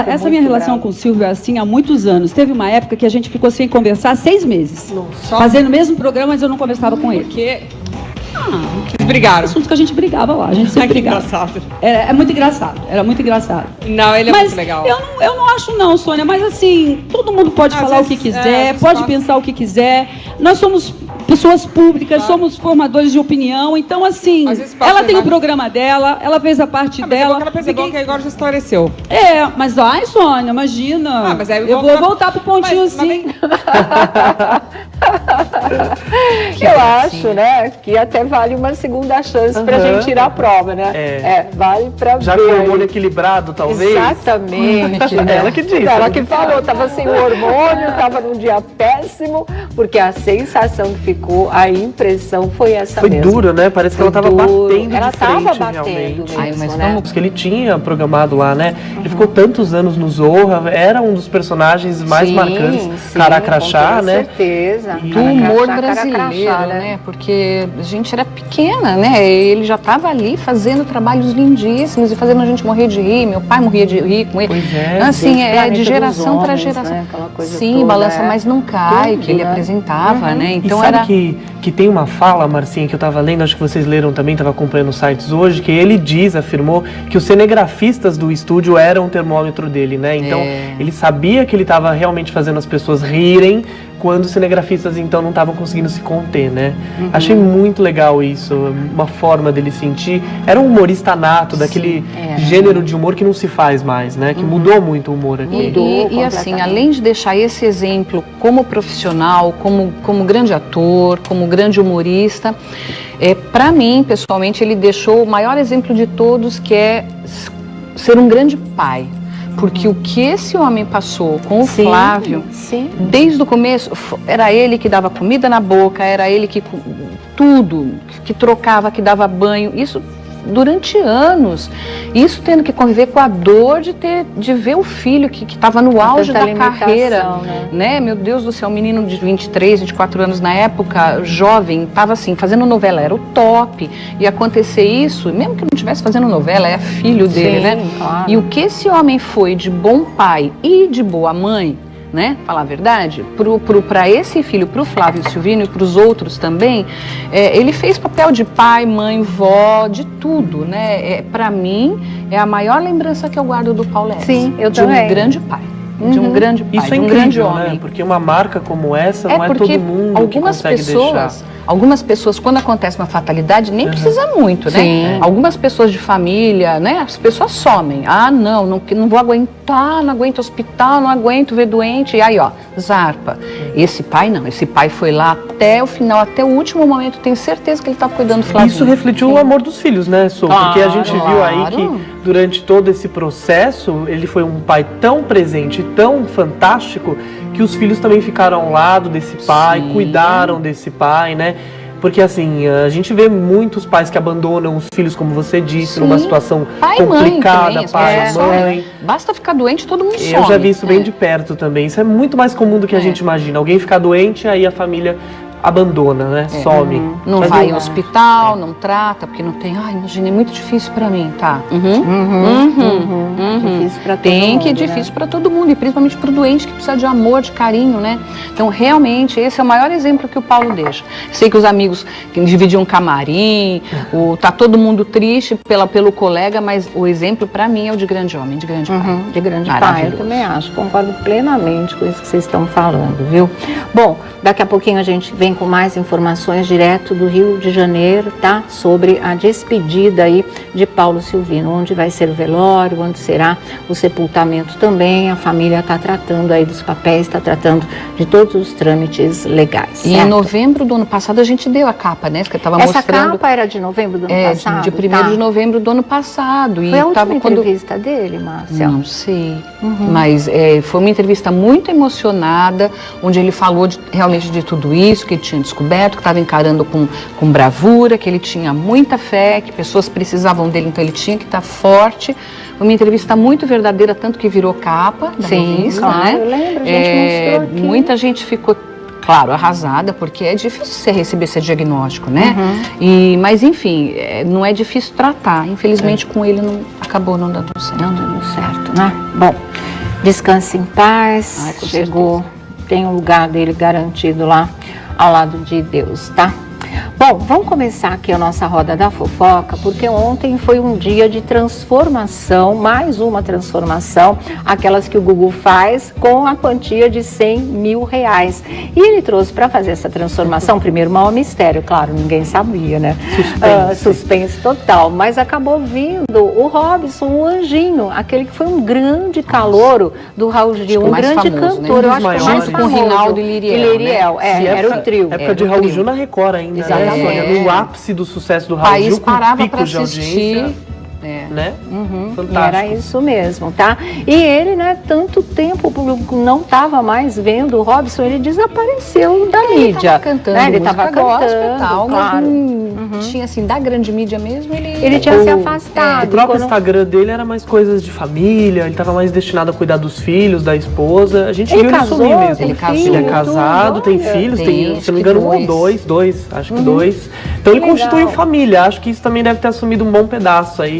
essa minha relação com o Silvio é assim há muitos anos. Teve uma época que a gente ficou sem conversar 6 meses. Fazendo o mesmo programa, mas eu não conversava com ele. Por quê? Eles brigaram. Assuntos que a gente brigava lá, a gente sempre brigava. Engraçado. É muito engraçado, era muito engraçado. Não, ele é muito legal. Eu não acho não, Sônia, mas assim, todo mundo pode falar o que quiser, pode pensar o que quiser. Nós somos pessoas públicas, somos formadores de opinião, então assim, ela tem o programa dela, ela fez a parte dela. Ela percebeu que agora já esclareceu. Mas ai, Sônia, imagina. Mas aí eu vou voltar pro pontinho sim. Eu acho, né, que até vale uma segunda chance pra gente tirar a prova, né? Vale pra ver. Já com o hormônio equilibrado, talvez? Exatamente. Ela que disse. Ela que falou, tava sem hormônio, tava num dia péssimo, porque a sensação que ficou, a impressão foi essa mesmo. Foi duro, né? Parece que ela tava batendo ela de frente, tava batendo realmente. mesmo, né? Porque ele tinha programado lá, né? Ele ficou tantos anos no Zorra, era um dos personagens mais marcantes, Cara Crachá, né? Com certeza. humor brasileiro, né? Porque a gente era pequena, né? Ele já estava ali fazendo trabalhos lindíssimos e fazendo a gente morrer de rir. Meu pai morria de rir com ele. Pois é. Assim, de geração para geração. Né? Aquela coisa sim, toda, Balança Mas Não Cai, tudo, que ele né? apresentava, né? Então e sabe era... que tem uma fala, Marcinha, que eu estava lendo, acho que vocês leram também, estava acompanhando os sites hoje, que ele afirmou que os cinegrafistas do estúdio eram o termômetro dele, né? Então, ele sabia que ele estava realmente fazendo as pessoas rirem, quando os cinegrafistas, então, não estavam conseguindo se conter, né? Achei muito legal isso, uma forma dele sentir. Era um humorista nato, daquele gênero de humor que não se faz mais, né? Que mudou muito o humor aqui. E assim, além de deixar esse exemplo como profissional, como grande ator, como grande humorista, para mim, pessoalmente, ele deixou o maior exemplo de todos, que é ser um grande pai. Porque o que esse homem passou com o Flávio, desde o começo, era ele que dava comida na boca, era ele que tudo, que trocava, que dava banho, isso durante anos, isso tendo que conviver com a dor de ver o filho que estava no auge da carreira, né? Meu Deus do céu, um menino de 23, 24 anos na época, jovem, estava assim, fazendo novela, era o top, e acontecer isso, mesmo que não estivesse fazendo novela, é filho dele, né? Claro. E o que esse homem foi de bom pai e de boa mãe, né? Falar a verdade, para esse filho, para o Flávio Silvino e para os outros também, ele fez papel de pai, mãe, vó, de tudo, né? Para mim, é a maior lembrança que eu guardo do Paulo Edson. Sim, eu de também. Um grande pai. De um grande pai, Isso é de um incrível, grande homem. né? Porque uma marca como essa não é todo mundo que consegue deixar. Algumas pessoas, quando acontece uma fatalidade, nem precisa muito, né? Sim. Algumas pessoas de família, né? As pessoas somem. Ah, não vou aguentar, não aguento hospital, não aguento ver doente. E aí, ó, zarpa. Esse pai não, esse pai foi lá até o final, até o último momento, tenho certeza que ele estava cuidando do Flavinho. Isso refletiu o amor dos filhos, né, Sô? Porque a gente viu aí que durante todo esse processo, ele foi um pai tão presente, tão fantástico, que os filhos também ficaram ao lado desse pai, cuidaram desse pai, né? Porque assim, a gente vê muitos pais que abandonam os filhos, como você disse, numa situação complicada, pai, mãe. Basta ficar doente, todo mundo some. Eu já vi isso bem de perto também. Isso é muito mais comum do que a gente imagina. Alguém ficar doente, aí a família abandona, né? Some. Não vai ao hospital, não trata, porque não tem. Ai, imagina, é muito difícil pra mim, tá? Difícil pra todo tem mundo, que é difícil pra todo mundo, e principalmente pro doente que precisa de amor, de carinho, né? Então, realmente, esse é o maior exemplo que o Paulo deixa. Sei que os amigos dividiam camarim, tá todo mundo triste pelo colega, mas o exemplo pra mim é o de grande homem, de grande pai. De grande pai, eu também acho, concordo plenamente com isso que vocês estão falando, viu? Bom, daqui a pouquinho a gente vem com mais informações direto do Rio de Janeiro, tá? Sobre a despedida aí de Paulo Silvino, onde vai ser o velório, onde será o sepultamento também. A família está tratando aí dos papéis, está tratando de todos os trâmites legais. E em novembro do ano passado a gente deu a capa, né? Que estava mostrando. Essa capa era de novembro do ano passado? De 1º de novembro do ano passado. Foi a última entrevista dele, Márcia? Não sei, mas foi uma entrevista muito emocionada, onde ele falou realmente de tudo isso, que ele tinha descoberto, que estava encarando com bravura, que ele tinha muita fé, que pessoas precisavam dele, então ele tinha que estar forte. Foi uma entrevista muito verdadeira, tanto que virou capa da revista, né? Eu lembro, a gente mostrou aqui. Muita gente ficou, claro, arrasada, porque é difícil você receber esse diagnóstico, né? Mas, enfim, não é difícil tratar. Infelizmente, com ele acabou não dando certo. Não dando certo, né? Bom, descanse em paz. Chegou, tem o lugar dele garantido lá ao lado de Deus, tá? Bom, vamos começar aqui a nossa roda da fofoca, porque ontem foi um dia de transformação, mais uma transformação, aquelas que o Google faz com a quantia de R$100 mil. E ele trouxe para fazer essa transformação, primeiro, maior mistério, claro, ninguém sabia, né? Suspense total, mas acabou vindo o Robson, o anjinho, aquele que foi um grande calouro do Raul Gil, um grande famoso, cantor, né? eu acho que mais com Rinaldo e Liriel, né? Era o trio. Época de Raul Gil na Record ainda, né, Sônia? No ápice do sucesso do Raul Gil, com parava picos de audiência. né? E era isso mesmo, tá? E ele, né, tanto tempo o público não estava mais vendo o Robson, ele desapareceu da mídia. Ele estava cantando, e tal, claro. Mas tinha assim, da grande mídia mesmo, ele tinha se afastado. O próprio Instagram dele era mais coisas de família, ele estava mais destinado a cuidar dos filhos, da esposa. A gente viu ele sumir mesmo. Ele é casado, tem filhos, tem, se não me engano, um ou dois, acho que dois. Então ele constitui família, acho que isso também deve ter assumido um bom pedaço aí